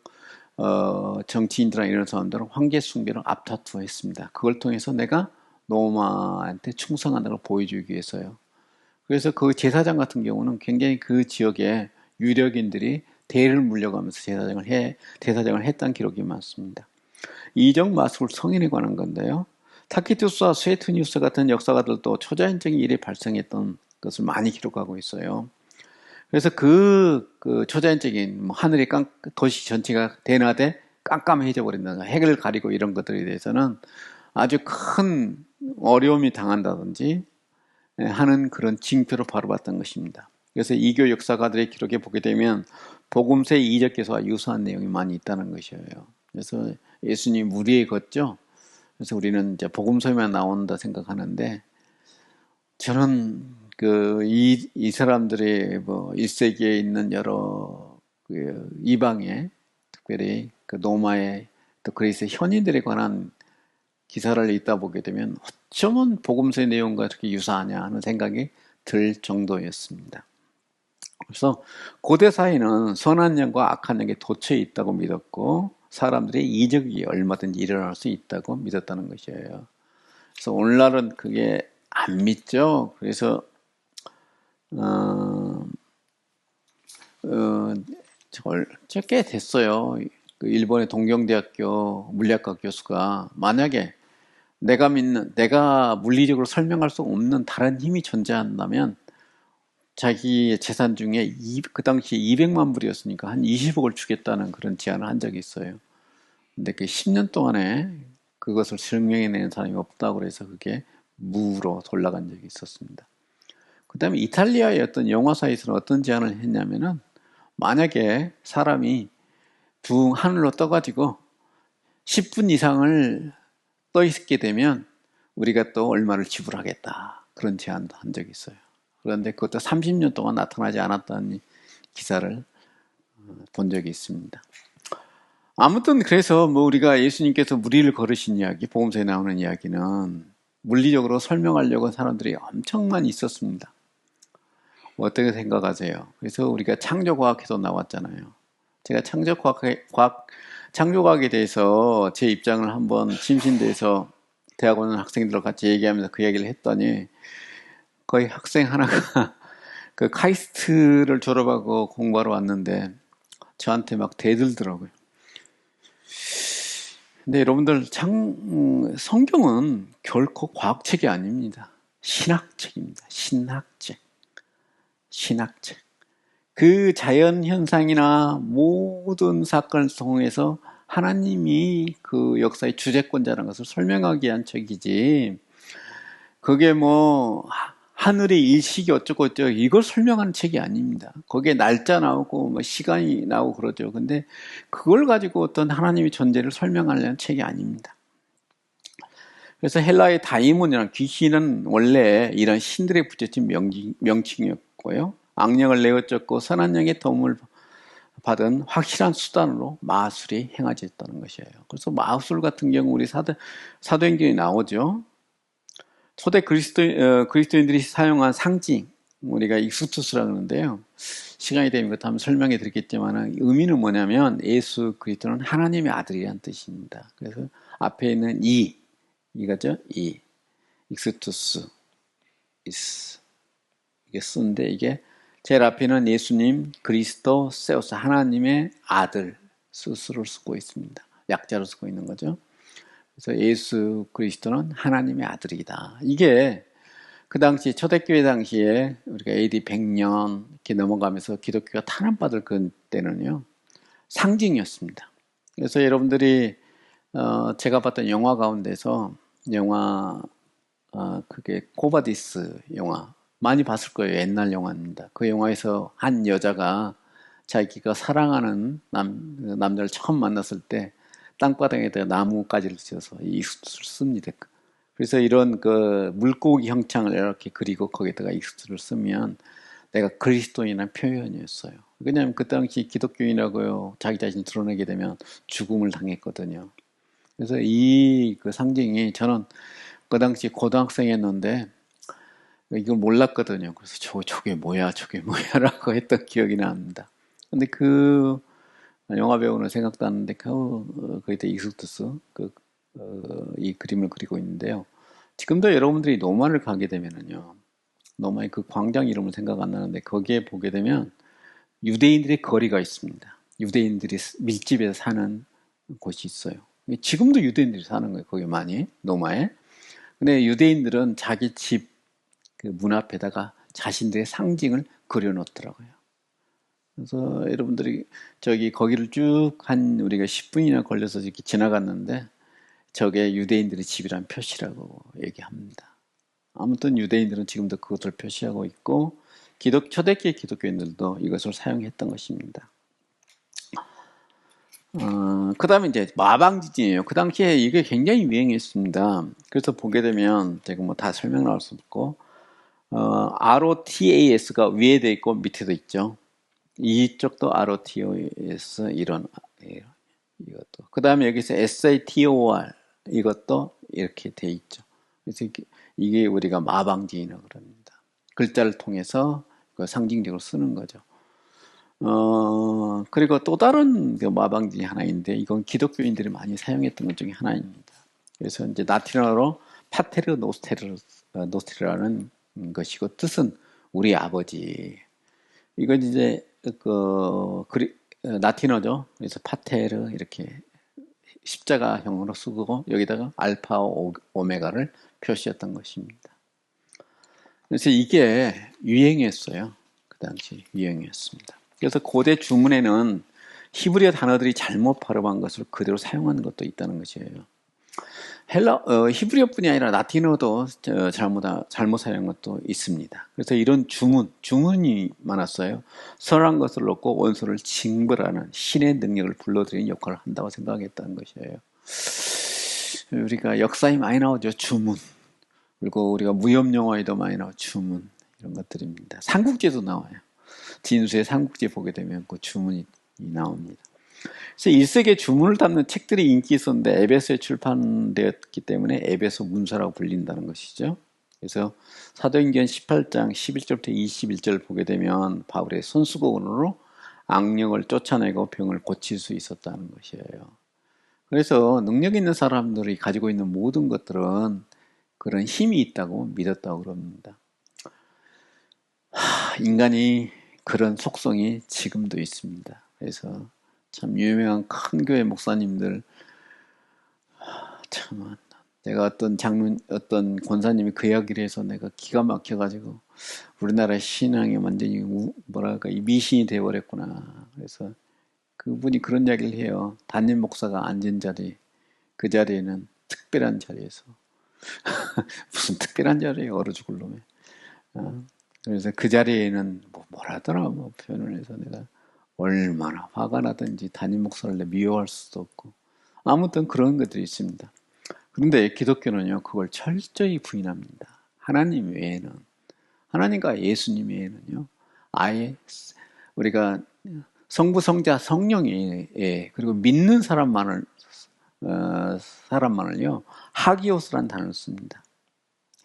정치인들이나 이런 사람들은 황제 숭배를 앞다투었습니다. 그걸 통해서 내가 로마한테 충성한다는 걸 보여주기 위해서요. 그래서 그 제사장 같은 경우는 굉장히 그 지역의 유력인들이 대를 물려가면서 대사장을 했다는 기록이 많습니다. 이적 마술 성인에 관한 건데요. 타키투스와 스웨트니우스 같은 역사가들도 초자연적인 일이 발생했던 것을 많이 기록하고 있어요. 그래서 그 초자연적인 하늘이 도시 전체가 대낮에 깜깜해져 버린다든가 해를 가리고 이런 것들에 대해서는 아주 큰 어려움이 당한다든지 하는 그런 징표로 바라봤던 것입니다. 그래서 이교 역사가들의 기록에 보게 되면 복음서의 이적기서와 유사한 내용이 많이 있다는 것이에요. 그래서 예수님이 무리에 걷죠. 그래서 우리는 이제 복음서에만 나온다 생각하는데 저는 이 사람들의 뭐 1세기에 있는 여러 그 이방의 특별히 그 로마의 또 그리스의 현인들에 관한 기사를 읽다 보게 되면 어쩌면 복음서의 내용과 이렇게 유사하냐 하는 생각이 들 정도였습니다. 그래서 고대 사회는 선한 영과 악한 영이 도처에 있다고 믿었고 사람들의 이적이 얼마든지 일어날 수 있다고 믿었다는 것이에요. 그래서 오늘날은 그게 안 믿죠. 그래서 꽤 됐어요. 그 일본의 동경대학교 물리학과 교수가 만약에 내가 물리적으로 설명할 수 없는 다른 힘이 존재한다면 자기의 재산 중에 그 당시에 200만 불이었으니까 한 20억을 주겠다는 그런 제안을 한 적이 있어요. 근데 그 10년 동안에 그것을 증명해내는 사람이 없다고 그래서 그게 무로 돌아간 적이 있었습니다. 그 다음에 이탈리아의 어떤 영화사에서는 어떤 제안을 했냐면은 만약에 사람이 하늘로 떠가지고 10분 이상을 떠 있게 되면 우리가 또 얼마를 지불하겠다. 그런 제안도 한 적이 있어요. 그런데 그것도 30년 동안 나타나지 않았다는 기사를 본 적이 있습니다. 아무튼 그래서 뭐 우리가 예수님께서 무리를 걸으신 이야기, 복음서에 나오는 이야기는 물리적으로 설명하려고 사람들이 엄청 많이 있었습니다. 어떻게 생각하세요? 그래서 우리가 창조과학에서 나왔잖아요. 제가 창조과학에 대해서 제 입장을 한번 침신대에서 대학 오는 학생들과 같이 얘기하면서 그 얘기를 했더니 거의 학생 하나가 그 카이스트를 졸업하고 공부하러 왔는데 저한테 막 대들더라고요. 근데 여러분들 성경은 결코 과학책이 아닙니다. 신학책입니다. 신학책. 그 자연 현상이나 모든 사건을 통해서 하나님이 그 역사의 주재권자라는 것을 설명하기 위한 책이지 그게 뭐 하늘의 일식이 어쩌고 이걸 설명하는 책이 아닙니다. 거기에 날짜 나오고 뭐 시간이 나오고 그러죠. 근데 그걸 가지고 어떤 하나님의 존재를 설명하려는 책이 아닙니다. 그래서 헬라의 다이몬이라는 귀신은 원래 이런 신들의 붙여진 명칭이었고요. 악령을 내어쫓고 선한 영의 도움을 받은 확실한 수단으로 마술이 행해졌다는 것이에요. 그래서 마술 같은 경우 우리 사도행전에 나오죠. 초대 그리스도인들이 사용한 상징, 우리가 익스투스라고 하는데요. 시간이 되면 그것도 한번 설명해 드리겠지만 의미는 뭐냐면 예수 그리스도는 하나님의 아들이라는 뜻입니다. 그래서 앞에 있는 이거죠. 익스투스, 이스. 이게 쓰는데 이게 제일 앞에는 예수님, 그리스도, 세우스, 하나님의 아들 스스로 쓰고 있습니다. 약자로 쓰고 있는 거죠. 그래서 예수 그리스도는 하나님의 아들이다. 이게 그 당시 초대교회 당시에 우리가 AD 100년 이렇게 넘어가면서 기독교가 탄압받을 그 때는요 상징이었습니다. 그래서 여러분들이 제가 봤던 영화 가운데서 영화 그게 코바디스 영화 많이 봤을 거예요. 옛날 영화입니다. 그 영화에서 한 여자가 자기가 사랑하는 남자를 처음 만났을 때 땅바닥에다가 나무가지를 지어서 익스트를 씁니다. 그래서 이런 그 물고기 형창을 이렇게 그리고 거기다가 익스트를 쓰면 내가 그리스도인이라는 표현이었어요. 왜냐하면 그 당시 기독교인이라고요 자기 자신을 드러내게 되면 죽음을 당했거든요. 그래서 이 그 상징이 저는 그 당시 고등학생이었는데 이걸 몰랐거든요. 그래서 저게 뭐야 라고 했던 기억이 납니다. 근데 그 영화 배우는 생각도 안 나는데 거기다 익스투스 이 그림을 그리고 있는데요. 지금도 여러분들이 노마를 가게 되면은요. 노마의 그 광장 이름을 생각 안 나는데 거기에 보게 되면 유대인들의 거리가 있습니다. 유대인들이 밀집해서 사는 곳이 있어요. 지금도 유대인들이 사는 거예요. 거기 많이 노마에. 근데 유대인들은 자기 집 그 문 앞에다가 자신들의 상징을 그려놓더라고요. 그래서 여러분들이 거기를 쭉 한 우리가 10분이나 걸려서 이렇게 지나갔는데 저게 유대인들의 집이란 표시라고 얘기합니다. 아무튼 유대인들은 지금도 그것을 표시하고 있고 초대기의 기독교인들도 이것을 사용했던 것입니다. 그 다음에 이제 마방지진이에요. 그 당시에 이게 굉장히 유행했습니다. 그래서 보게 되면 제가 뭐 다 설명 나올 수 없고 ROTAS가 위에 돼 있고 밑에도 있죠. 이쪽도 ROTAS 이것도. 그 다음에 여기서 SATOR 이것도 이렇게 돼 있죠. 그래서 이게 우리가 마방지인이라고 그럽니다. 글자를 통해서 상징적으로 쓰는 거죠. 그리고 또 다른 마방지인이 하나 있는데 이건 기독교인들이 많이 사용했던 것 중에 하나입니다. 그래서 이제 라틴어로 파테르 노스테르라는 것이고 뜻은 우리 아버지. 이건 이제 라틴어죠. 그래서 파테르 이렇게 십자가형으로 쓰고 여기다가 알파 오메가를 표시했던 것입니다. 그래서 이게 유행했어요. 그 당시 유행했습니다. 그래서 고대 주문에는 히브리어 단어들이 잘못 발음한 것을 그대로 사용하는 것도 있다는 것이에요. 히브리어뿐이 아니라 라틴어도 잘못 사용한 것도 있습니다. 그래서 이런 주문이 많았어요. 선한 것을 놓고 원수를 징벌하는 신의 능력을 불러들이는 역할을 한다고 생각했다는 것이에요. 우리가 역사에 많이 나오죠. 주문. 그리고 우리가 무협 영화에도 많이 나오죠. 주문. 이런 것들입니다. 삼국지도 나와요. 진수의 삼국지 보게 되면 그 주문이 나옵니다. 그래서 1세기에 주문을 담는 책들이 인기 있었는데 에베소에 출판되었기 때문에 에베소 문서라고 불린다는 것이죠. 그래서 사도행전 18장 11절부터 21절 보게 되면 바울의 손수건으로 악령을 쫓아내고 병을 고칠 수 있었다는 것이에요. 그래서 능력 있는 사람들이 가지고 있는 모든 것들은 그런 힘이 있다고 믿었다고 그럽니다. 인간이 그런 속성이 지금도 있습니다. 그래서 참 유명한 큰 교회 목사님들 참 내가 어떤 권사님이 그 이야기를 해서 내가 기가 막혀가지고 우리나라 신앙이 완전히 이 미신이 되어버렸구나. 그래서 그분이 그런 이야기를 해요. 담임 목사가 앉은 자리, 그 자리에는 특별한 자리에서 무슨 특별한 자리에 얼어 죽을 놈에. 그래서 그 자리에는 뭐라더라 표현을 해서 내가 얼마나 화가 나든지 담임 목사를 미워할 수도 없고 아무튼 그런 것들이 있습니다. 그런데 기독교는요 그걸 철저히 부인합니다. 하나님 외에는 하나님과 예수님 외에는요 아예 우리가 성부 성자 성령에 그리고 믿는 사람만을요 하기오스라는 단어를 씁니다.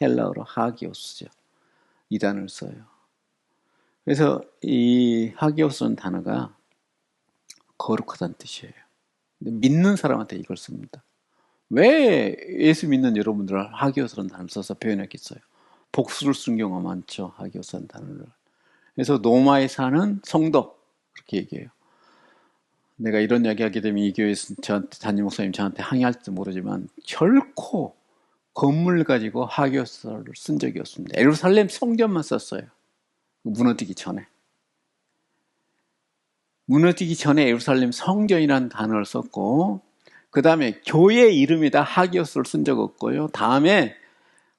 헬라어로 하기오스죠. 이 단어를 써요. 그래서 이 하기오스라는 단어가 거룩하다는 뜻이에요. 근데 믿는 사람한테 이걸 씁니다. 왜 예수 믿는 여러분들을 하기오스라는 단어를 써서 표현했겠어요? 복수를 쓴 경우가 많죠. 하기오스라는 단어를. 그래서 노마에 사는 성도 그렇게 얘기해요. 내가 이런 이야기하게 되면 이 교회에서 저한테 담임 목사님 저한테 항의할지도 모르지만 결코 건물 가지고 하기오스를 쓴 적이 없습니다. 예루살렘 성전만 썼어요. 무너지기 전에. 무너지기 전에 예루살렘 성전이라는 단어를 썼고 그 다음에 교회 이름에다 하기오스를 쓴 적 없고요. 다음에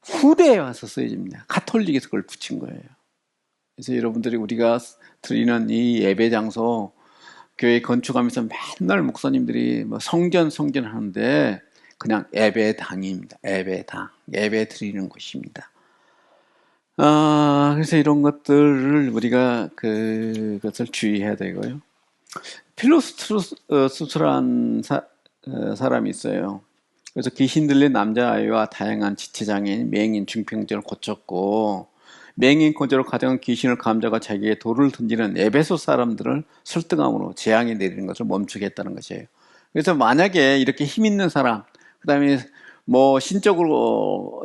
후대에 와서 쓰여집니다. 가톨릭에서 그걸 붙인 거예요. 그래서 여러분들이 우리가 드리는 이 예배 장소 교회 건축하면서 맨날 목사님들이 뭐 성전 하는데 그냥 예배당입니다. 예배당, 예배 드리는 곳입니다. 그래서 이런 것들을 우리가 그것을 주의해야 되고요. 필로스트루스라는 사람이 있어요. 그래서 귀신 들린 남자아이와 다양한 지체장애인, 맹인, 중풍증을 고쳤고 맹인 곤조로 가져간 귀신을 감자가 자기에게 돌을 던지는 에베소 사람들을 설득함으로 재앙이 내리는 것을 멈추게 했다는 것이에요. 그래서 만약에 이렇게 힘 있는 사람, 그 다음에 뭐 신적으로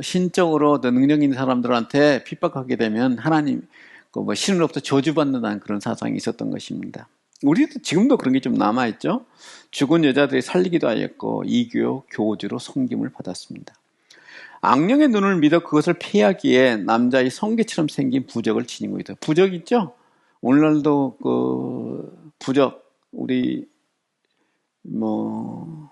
능력 있는 사람들한테 핍박하게 되면 하나님 뭐 신으로부터 저주받는다는 그런 사상이 있었던 것입니다. 우리도 지금도 그런 게 좀 남아있죠. 죽은 여자들이 살리기도 하였고 이교 교주로 섬김을 받았습니다. 악령의 눈을 믿어 그것을 피하기에 남자의 성게처럼 생긴 부적을 지니고 있다. 부적 있죠? 오늘날도 그 부적 우리 뭐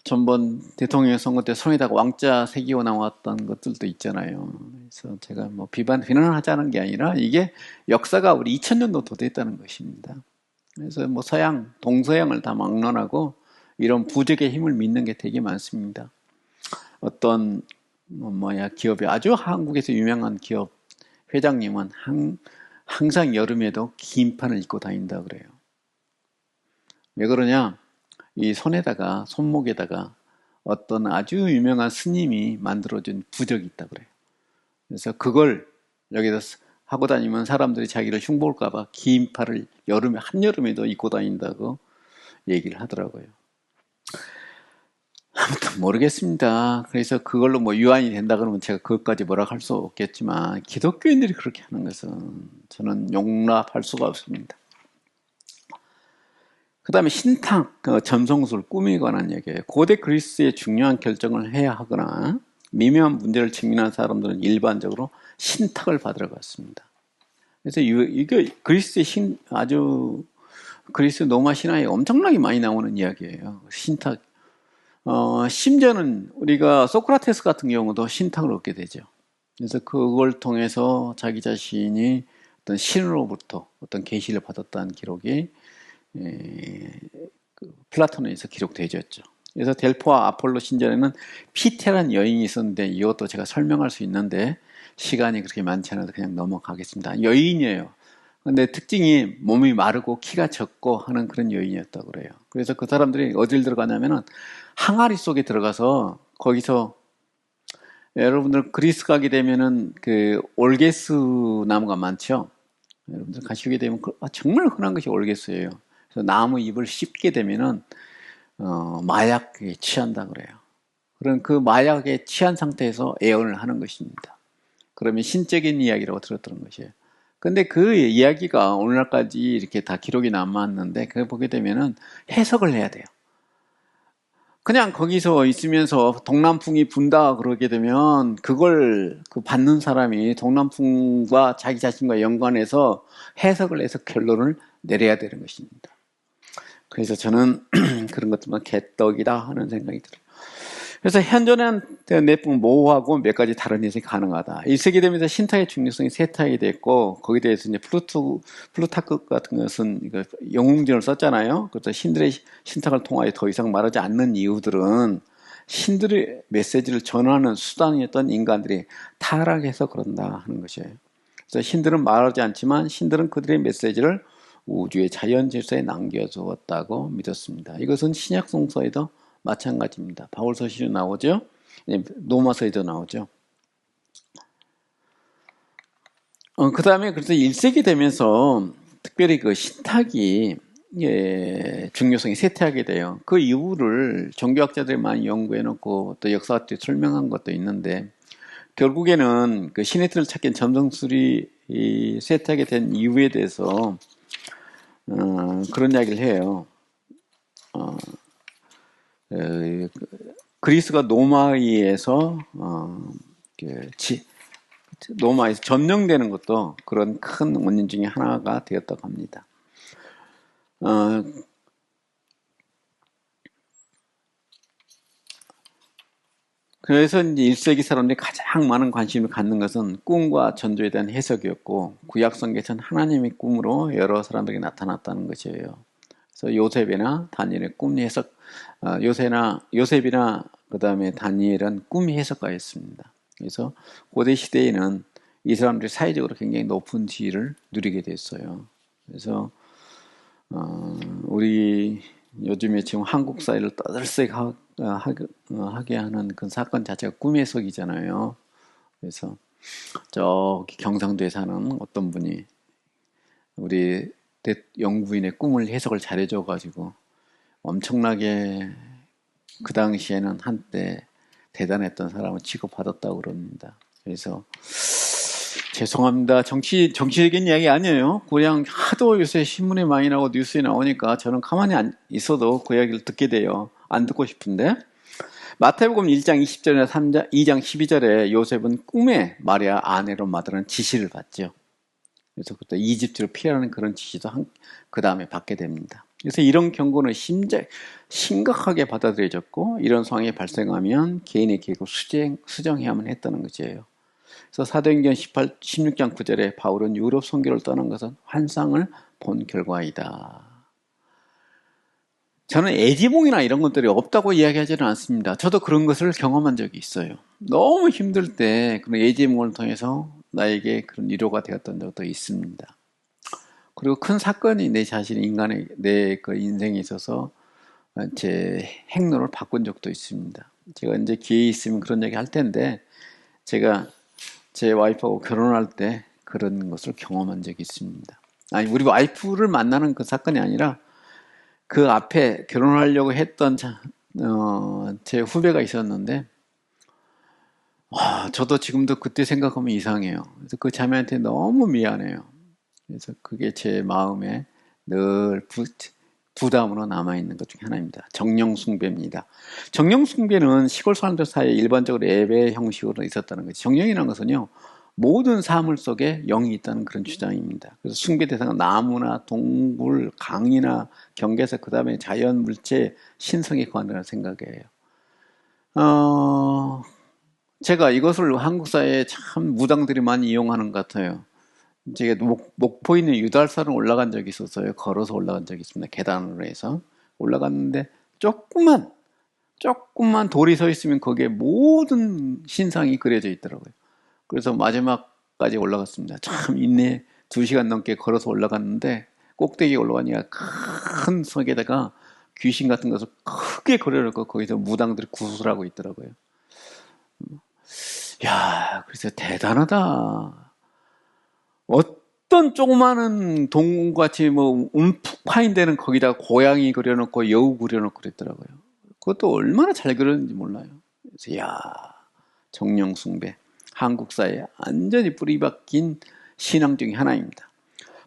전번 대통령 선거 때 손에다가 왕자 새기고 나왔던 것들도 있잖아요. 그래서 제가 뭐 비난을 하자는 게 아니라 이게 역사가 우리 2000년도 더 됐다는 것입니다. 그래서 뭐 서양, 동서양을 다 막론하고 이런 부적의 힘을 믿는 게 되게 많습니다. 어떤 기업이 아주 한국에서 유명한 기업 회장님은 항상 여름에도 긴판을 입고 다닌다 그래요. 왜 그러냐? 이 손목에다가 어떤 아주 유명한 스님이 만들어준 부적이 있다 그래요. 그래서 그걸 여기서 하고 다니면 사람들이 자기를 흉볼까봐 긴팔을 한여름에도 입고 다닌다고 얘기를 하더라고요. 아무튼 모르겠습니다. 그래서 그걸로 뭐 유한이 된다 그러면 제가 그것까지 뭐라 할 수 없겠지만 기독교인들이 그렇게 하는 것은 저는 용납할 수가 없습니다. 그 다음에 신탁, 점성술, 꿈에 관한 얘기예요. 고대 그리스의 중요한 결정을 해야 하거나 미묘한 문제를 직면한 사람들은 일반적으로 신탁을 받으러 갔습니다. 그래서 이게 그리스의 그리스 로마 신화에 엄청나게 많이 나오는 이야기예요. 신탁. 심지어는 우리가 소크라테스 같은 경우도 신탁을 얻게 되죠. 그래서 그걸 통해서 자기 자신이 어떤 신으로부터 어떤 계시를 받았다는 기록이 플라톤에서 기록되어졌죠. 그래서 델포와 아폴로 신전에는 피테라는 여인이 있었는데 이것도 제가 설명할 수 있는데 시간이 그렇게 많지 않아서 그냥 넘어가겠습니다. 여인이에요. 근데 특징이 몸이 마르고 키가 적고 하는 그런 여인이었다고 그래요. 그래서 그 사람들이 어딜 들어가냐면은 항아리 속에 들어가서 거기서 여러분들 그리스 가게 되면은 그 올게스 나무가 많죠. 여러분들 가시게 되면 정말 흔한 것이 올게스예요. 그래서 나무 잎을 씹게 되면은 마약에 취한다 그래요. 그런 그 마약에 취한 상태에서 애언을 하는 것입니다. 그러면 신적인 이야기라고 들었던 것이에요. 근데 그 이야기가 오늘날까지 이렇게 다 기록이 남았는데 그걸 보게 되면은 해석을 해야 돼요. 그냥 거기서 있으면서 동남풍이 분다 그러게 되면 그걸 받는 사람이 동남풍과 자기 자신과 연관해서 해석을 해서 결론을 내려야 되는 것입니다. 그래서 저는 그런 것들만 개떡이다 하는 생각이 들어요. 그래서 현존한 내품 모호하고 몇 가지 다른 해석이 가능하다. 1세기 되면서 신탁의 중요성이 세탁이 됐고 거기에 대해서 이제 플루타크 같은 것은 영웅전을 썼잖아요. 그래서 신들의 신탁을 통하여 더 이상 말하지 않는 이유들은 신들의 메시지를 전하는 수단이었던 인간들이 타락해서 그런다 하는 것이에요. 그래서 신들은 말하지 않지만 신들은 그들의 메시지를 우주의 자연 질서에 남겨두었다고 믿었습니다. 이것은 신약 성서에도 마찬가지입니다. 바울서시도 나오죠. 로마서에도 나오죠. 그 다음에 그래서 1세기 되면서 특별히 그 신탁이 중요성이 쇠퇴하게 돼요. 그 이유를 종교학자들이 많이 연구해놓고 또 역사학자들이 설명한 것도 있는데, 결국에는 그 신의 틀을 찾기엔 점성술이 쇠퇴하게 된 이유에 대해서 그런 이야기를 해요. 그리스가 로마에서 점령되는 것도 그런 큰 원인 중에 하나가 되었다고 합니다. 그래서 이제 1세기 사람들이 가장 많은 관심을 갖는 것은 꿈과 전조에 대한 해석이었고, 구약 성경에서는 하나님의 꿈으로 여러 사람들에게 나타났다는 것이에요. 그래서 요셉이나 다니엘의 꿈 해석, 요셉이나 그 다음에 다니엘은 꿈 해석가였습니다. 그래서 고대 시대에는 이 사람들이 사회적으로 굉장히 높은 지위를 누리게 됐어요. 그래서 우리 요즘에 지금 한국 사회를 떠들썩하게 하는 그 사건 자체가 꿈 해석이잖아요. 그래서 저기 경상도에 사는 어떤 분이 우리 영부인의 꿈을 해석을 잘해줘가지고 엄청나게 그 당시에는 한때 대단했던 사람을 취급받았다고 그럽니다. 그래서 죄송합니다. 정치적인 이야기 아니에요. 그냥 하도 요새 신문에 많이 나오고 뉴스에 나오니까 저는 가만히 있어도 그 이야기를 듣게 돼요. 안 듣고 싶은데. 마태복음 1장 20절에 2장 12절에 요셉은 꿈에 마리아 아내로 마다라는 지시를 받죠. 그래서 그때 이집트를 피하라는 그런 지시도 그 다음에 받게 됩니다. 그래서 이런 경고는 심각하게 받아들여졌고, 이런 상황이 발생하면 개인의 계획을 수정해야만 했다는 것이에요. 그래서 사도행전 16장 9절에 바울은 유럽 선교를 떠난 것은 환상을 본 결과이다. 저는 애지몽이나 이런 것들이 없다고 이야기하지는 않습니다. 저도 그런 것을 경험한 적이 있어요. 너무 힘들 때 그런 애지몽을 통해서 나에게 그런 위로가 되었던 적도 있습니다. 그리고 큰 사건이 내 그 인생에 있어서 제 행로를 바꾼 적도 있습니다. 제가 이제 기회 있으면 그런 얘기 할 텐데, 제가 제 와이프하고 결혼할 때 그런 것을 경험한 적이 있습니다. 아니, 우리 와이프를 만나는 그 사건이 아니라 그 앞에 결혼하려고 했던 제 후배가 있었는데, 저도 지금도 그때 생각하면 이상해요. 그래서 그 자매한테 너무 미안해요. 그래서 그게 제 마음에 늘 부담으로 남아있는 것 중에 하나입니다. 정령숭배입니다. 정령숭배는 시골 사람들 사이에 일반적으로 예배 형식으로 있었다는 거죠. 정령이라는 것은요, 모든 사물 속에 영이 있다는 그런 주장입니다. 그래서 숭배 대상은 나무나 동물, 강이나 경계에서 그 다음에 자연, 물체, 신성에 관한다는 생각이에요. 제가 이것을 한국 사회에 참 무당들이 많이 이용하는 것 같아요. 제가 목포에 있는 유달산을 올라간 적이 있었어요. 걸어서 올라간 적이 있습니다. 계단으로 해서 올라갔는데 조금만 돌이 서 있으면 거기에 모든 신상이 그려져 있더라고요. 그래서 마지막까지 올라갔습니다. 참 인내 2시간 넘게 걸어서 올라갔는데, 꼭대기에 올라가니까 큰 석에다가 귀신 같은 것을 크게 그려놓고 거기서 무당들이 구슬하고 있더라고요. 야, 그래서 대단하다. 어떤 조그마한 동같이 움푹 파인 데는 거기다가 고양이 그려놓고 여우 그려놓고 그랬더라고요. 그것도 얼마나 잘 그렸는지 몰라요. 그래서 정령숭배, 한국 사회에 완전히 뿌리 박힌 신앙 중에 하나입니다.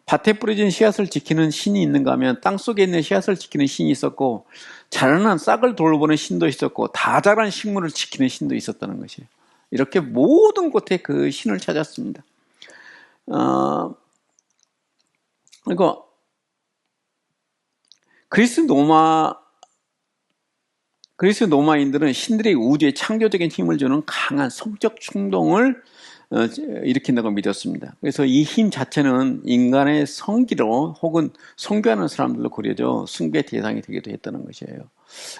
밭에 뿌려진 씨앗을 지키는 신이 있는가 하면 땅속에 있는 씨앗을 지키는 신이 있었고, 자라난 싹을 돌보는 신도 있었고, 다 자란 식물을 지키는 신도 있었다는 것이에요. 이렇게 모든 곳에 그 신을 찾았습니다. 그리고 그리스 로마인들은 신들이 우주에 창조적인 힘을 주는 강한 성적 충동을 일으킨다고 믿었습니다. 그래서 이 힘 자체는 인간의 성기로 혹은 성교하는 사람들로 그려져 숭배 대상이 되기도 했다는 것이에요.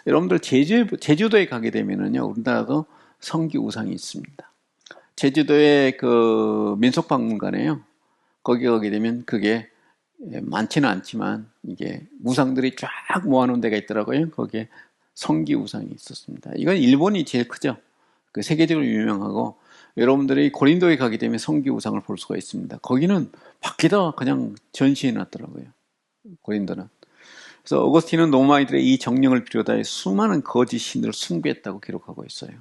여러분들 제주도에 가게 되면은요, 우리나라도 성기 우상이 있습니다. 제주도의 그 민속박물관에요, 거기 가게 되면 그게 많지는 않지만 이게 우상들이 쫙 모아놓은 데가 있더라고요. 거기에 성기 우상이 있었습니다. 이건 일본이 제일 크죠. 그 세계적으로 유명하고, 여러분들이 고린도에 가게 되면 성기 우상을 볼 수가 있습니다. 거기는 밖에다 그냥 전시해 놨더라고요. 고린도는. 그래서 어거스틴은 로마인들의 이 정령을 비롯하여 수많은 거짓 신들을 숭배했다고 기록하고 있어요.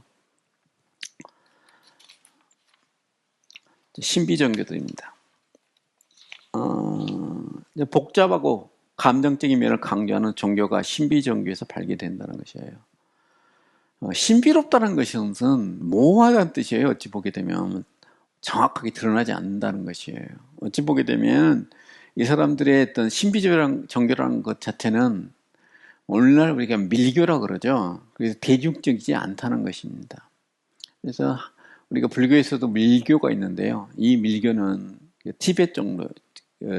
신비종교들입니다. 복잡하고 감정적인 면을 강조하는 종교가 신비종교에서 발견된다는 것이에요. 신비롭다는 것은 모호하다는 뜻이에요. 어찌 보게 되면 정확하게 드러나지 않는다는 것이에요. 어찌 보게 되면 이 사람들의 어떤 신비적인 종교라는 것 자체는 오늘날 우리가 밀교라고 그러죠. 그래서 대중적이지 않다는 것입니다. 그래서 우리가 불교에서도 밀교가 있는데요. 이 밀교는 티베트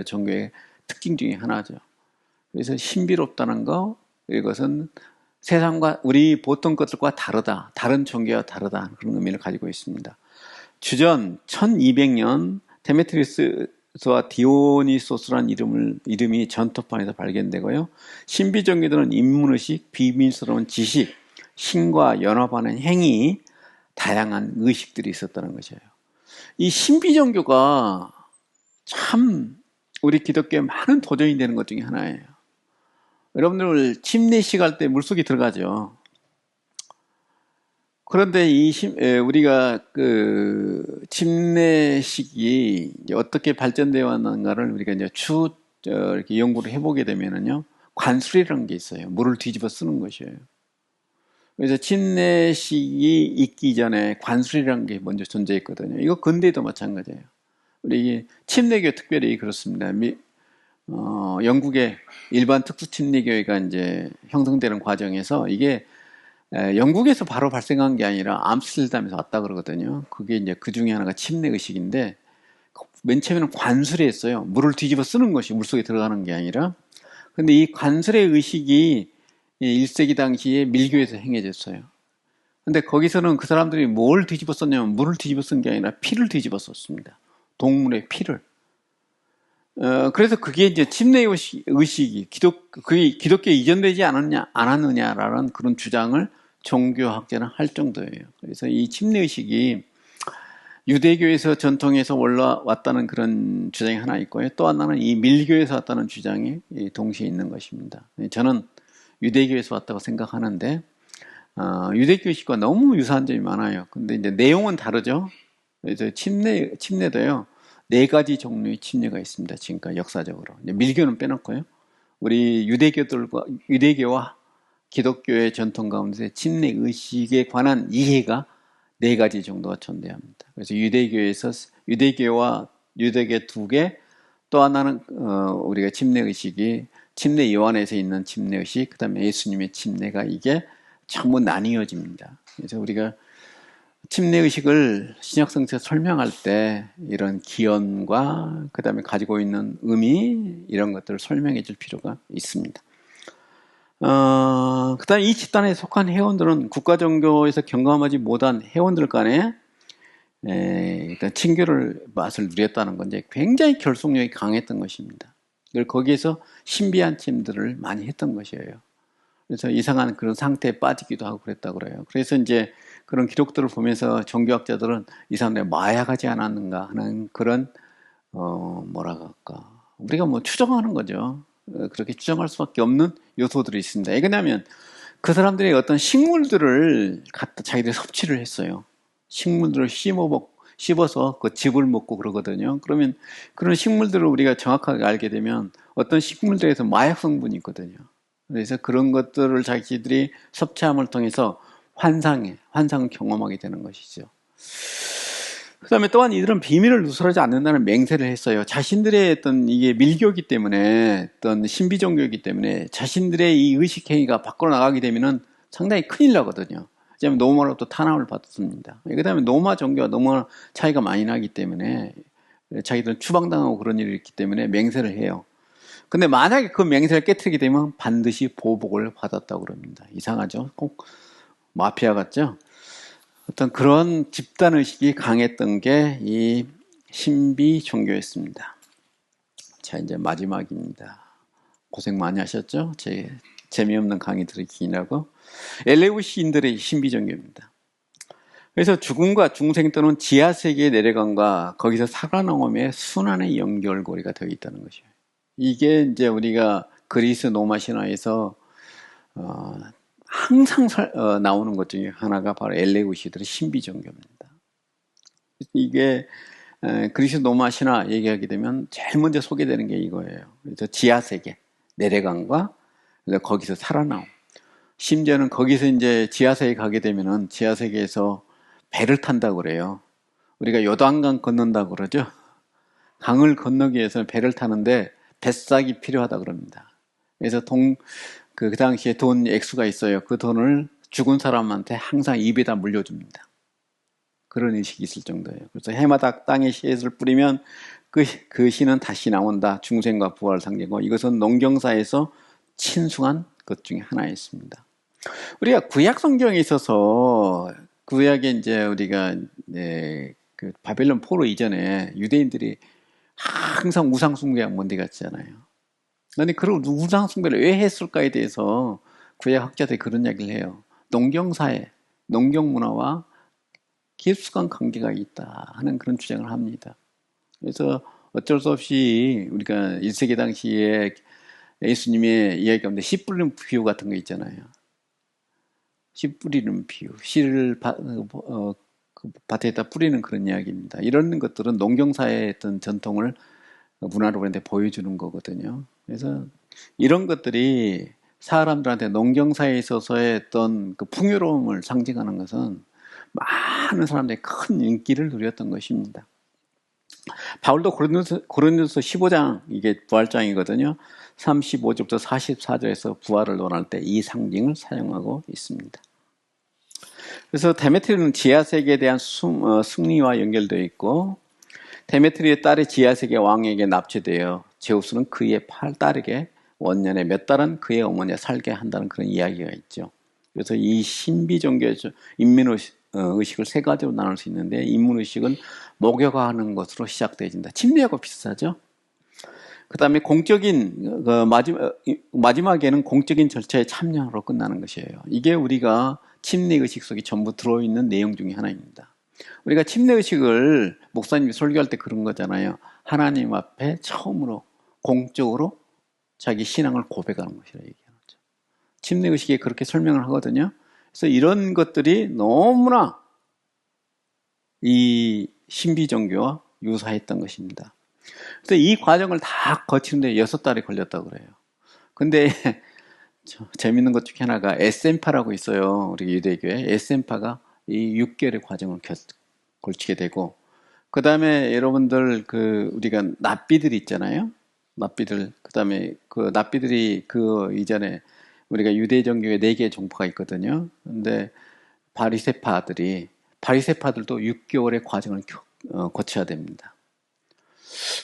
종교의 특징 중에 하나죠. 그래서 신비롭다는 거, 이것은 세상과 우리 보통 것들과 다르다, 다른 종교와 다르다 그런 의미를 가지고 있습니다. 주전 1200년 데메트리우스와 디오니소스라는 이름이 전투판에서 발견되고요. 신비 종교들은 인문의식, 비밀스러운 지식, 신과 연합하는 행위, 다양한 의식들이 있었다는 것이에요. 이 신비 종교가 참 우리 기독교에 많은 도전이 되는 것 중에 하나예요. 여러분들 침례식 할 때 물속에 들어가죠. 그런데 우리가 그 침례식이 어떻게 발전되어 왔는가를 우리가 이제 이렇게 연구를 해보게 되면은요, 관술이라는 게 있어요. 물을 뒤집어 쓰는 것이에요. 그래서 침례식이 있기 전에 관술이라는 게 먼저 존재했거든요. 이거 근대도 마찬가지예요. 우리 침례교 특별히 그렇습니다. 영국의 일반 특수 침례교회가 이제 형성되는 과정에서 이게 영국에서 바로 발생한 게 아니라 암스테르담에서 왔다 그러거든요. 그게 이제 그 중에 하나가 침례 의식인데 맨 처음에는 관술에 했어요. 물을 뒤집어 쓰는 것이 물속에 들어가는 게 아니라. 근데 이 관술의 의식이 1세기 당시에 밀교에서 행해졌어요. 근데 거기서는 그 사람들이 뭘 뒤집어 썼냐면 물을 뒤집어 쓴 게 아니라 피를 뒤집어 썼습니다. 동물의 피를. 그래서 그게 이제 침례 의식이 그게 기독교에 이전되지 않았느냐라는 그런 주장을 종교학자는 할 정도예요. 그래서 이 침례 의식이 유대교에서 전통에서 올라왔다는 그런 주장이 하나 있고요. 또 하나는 이 밀교에서 왔다는 주장이 동시에 있는 것입니다. 저는 유대교에서 왔다고 생각하는데, 유대교 의식과 너무 유사한 점이 많아요. 근데 이제 내용은 다르죠. 그래서 침례도요. 4가지 종류의 침례가 있습니다. 지금까지 역사적으로. 밀교는 빼놓고요. 우리 유대교와 기독교의 전통 가운데 침례 의식에 관한 이해가 4가지 정도가 존재합니다. 그래서 유대교와 유대교 2개, 또 하나는 우리가 침례 의식이 침례 요한에서 있는 침례 의식, 그다음에 예수님의 침례가 이게 전부 나뉘어집니다. 그래서 우리가 침례 의식을 신약성서에서 설명할 때 이런 기원과 그 다음에 가지고 있는 의미 이런 것들을 설명해 줄 필요가 있습니다. 그 다음에 이 집단에 속한 회원들은 국가종교에서 경험하지 못한 회원들 간에 일단 친교를 맛을 누렸다는 건 이제 굉장히 결속력이 강했던 것입니다. 거기에서 신비한 침들을 많이 했던 것이에요. 그래서 이상한 그런 상태에 빠지기도 하고 그랬다고 그래요. 그래서 이제 그런 기록들을 보면서 종교학자들은 이 사람들이 마약하지 않았는가 하는 그런 뭐라 할까, 우리가 뭐 추정하는 거죠. 그렇게 추정할 수밖에 없는 요소들이 있습니다. 왜냐하면 그 사람들이 어떤 식물들을 갖다 자기들이 섭취를 했어요. 식물들을 씹어서 그 즙을 먹고 그러거든요. 그러면 그런 식물들을 우리가 정확하게 알게 되면 어떤 식물들에서 마약 성분이 있거든요. 그래서 그런 것들을 자기들이 섭취함을 통해서 환상을 경험하게 되는 것이죠. 그 다음에 또한 이들은 비밀을 누설하지 않는다는 맹세를 했어요. 자신들의 어떤 이게 밀교이기 때문에, 어떤 신비종교이기 때문에 자신들의 이 의식행위가 밖으로 나가게 되면은 상당히 큰일 나거든요. 왜냐하면 노마로부터 탄압을 받습니다. 그 다음에 노마 종교와 노마 차이가 많이 나기 때문에 자기들은 추방당하고 그런 일이 있기 때문에 맹세를 해요. 근데 만약에 그 맹세를 깨트리게 되면 반드시 보복을 받았다고 그럽니다. 이상하죠? 꼭 마피아 같죠? 어떤 그런 집단의식이 강했던 게 이 신비 종교였습니다. 자, 이제 마지막입니다. 고생 많이 하셨죠? 제 재미없는 강의 들으시느라고. 엘레우시인들의 신비 종교입니다. 그래서 죽음과 중생 또는 지하세계에 내려간과 거기서 살아남음의 순환의 연결고리가 되어 있다는 것이에요. 이게 이제 우리가 그리스 로마 신화에서 항상 나오는 것 중에 하나가 바로 엘레우시들의 신비 종교입니다. 이게 그리스 로마 신화 얘기하게 되면 제일 먼저 소개되는 게 이거예요. 그래서 지하세계, 내려간과 거기서 살아나옴. 심지어는 거기서 이제 지하세계 가게 되면은 지하세계에서 배를 탄다고 그래요. 우리가 요단강 건넌다고 그러죠. 강을 건너기 위해서는 배를 타는데 뱃삭이 필요하다 그럽니다. 그래서 그 당시에 돈 액수가 있어요. 그 돈을 죽은 사람한테 항상 입에다 물려줍니다. 그런 의식이 있을 정도예요. 그래서 해마다 땅에 씨앗을 뿌리면 그 씨는 다시 나온다. 중생과 부활을 상징하고 이것은 농경사에서 친숙한 것 중에 하나였습니다. 우리가 구약 성경에 있어서 구약에 이제 우리가 그 바벨론 포로 이전에 유대인들이 항상 우상 숭배하고 먼데 갔잖아요. 그런데 그런 우상 숭배를 왜 했을까에 대해서 구약 학자들이 그런 이야기를 해요. 농경사회, 농경 문화와 깊숙한 관계가 있다 하는 그런 주장을 합니다. 그래서 어쩔 수 없이 우리가 1세기 당시에 예수님의 이야기 가운데 씨 뿌리는 비유 같은 거 있잖아요. 씨 뿌리는 비유, 씨를 그 밭에다 뿌리는 그런 이야기입니다. 이런 것들은 농경사의 어떤 전통을 문화로 그런데 보여주는 거거든요. 그래서 이런 것들이 사람들한테 농경사에 있어서의 어떤 그 풍요로움을 상징하는 것은 많은 사람들이 큰 인기를 누렸던 것입니다. 바울도 고린도서 15장, 이게 부활장이거든요. 35절부터 44절에서 부활을 논할 때 이 상징을 사용하고 있습니다. 그래서 데메트리는 지하세계에 대한 승리와 연결되어 있고, 데메트리의 딸이 지하세계 왕에게 납치되어 제우스는 그의 딸에게 원년에 몇 달은 그의 어머니와 살게 한다는 그런 이야기가 있죠. 그래서 이 신비 종교의 인민의식을 세 가지로 나눌 수 있는데, 인문의식은 목욕하는 것으로 시작되어진다. 침례하고 비슷하죠. 그 다음에 공적인 마지막에는 공적인 절차에 참여로 끝나는 것이에요. 이게 우리가 침례의식 속에 전부 들어있는 내용 중에 하나입니다. 우리가 침례의식을 목사님이 설교할 때 그런 거잖아요. 하나님 앞에 처음으로 공적으로 자기 신앙을 고백하는 것이라 얘기하는 거죠. 침례의식에 그렇게 설명을 하거든요. 그래서 이런 것들이 너무나 이 신비 종교와 유사했던 것입니다. 그래서 이 과정을 다 거치는데 6달이 걸렸다고 그래요. 근데 재밌는 것 중에 하나가 에센파라고 있어요. 우리 유대교에. 에센파가 이 6개월의 과정을 걸치게 되고, 그 다음에 여러분들 우리가 납비들 있잖아요. 납비들. 그 다음에 그 납비들이 그 이전에 우리가 유대 종교에 4개의 종파가 있거든요. 근데 바리새파들도 6개월의 과정을 거쳐야 됩니다.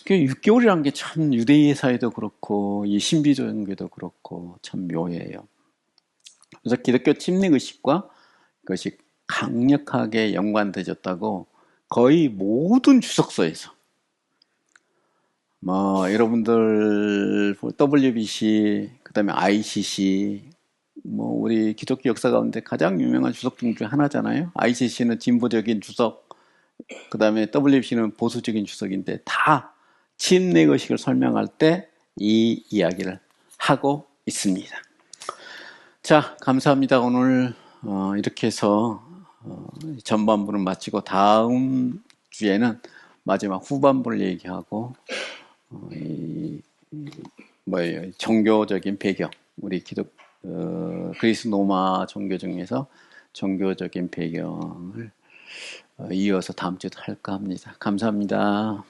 6개월이라는 게 참 유대인 사회도 그렇고 이 신비 종교도 그렇고 참 묘해요. 그래서 기독교 침례의식과 그것이 강력하게 연관되어졌다고 거의 모든 주석서에서 여러분들 WBC, 그 다음에 ICC, 우리 기독교 역사 가운데 가장 유명한 주석 중에 하나잖아요. ICC는 진보적인 주석, 그 다음에 WBC는 보수적인 주석인데 다 침례의식을 설명할 때 이 이야기를 하고 있습니다. 자, 감사합니다. 오늘 이렇게 해서 전반부는 마치고 다음 주에는 마지막 후반부를 얘기하고 종교적인 배경, 우리 그리스 로마 종교 중에서 종교적인 배경을 이어서 다음 주에도 할까 합니다. 감사합니다.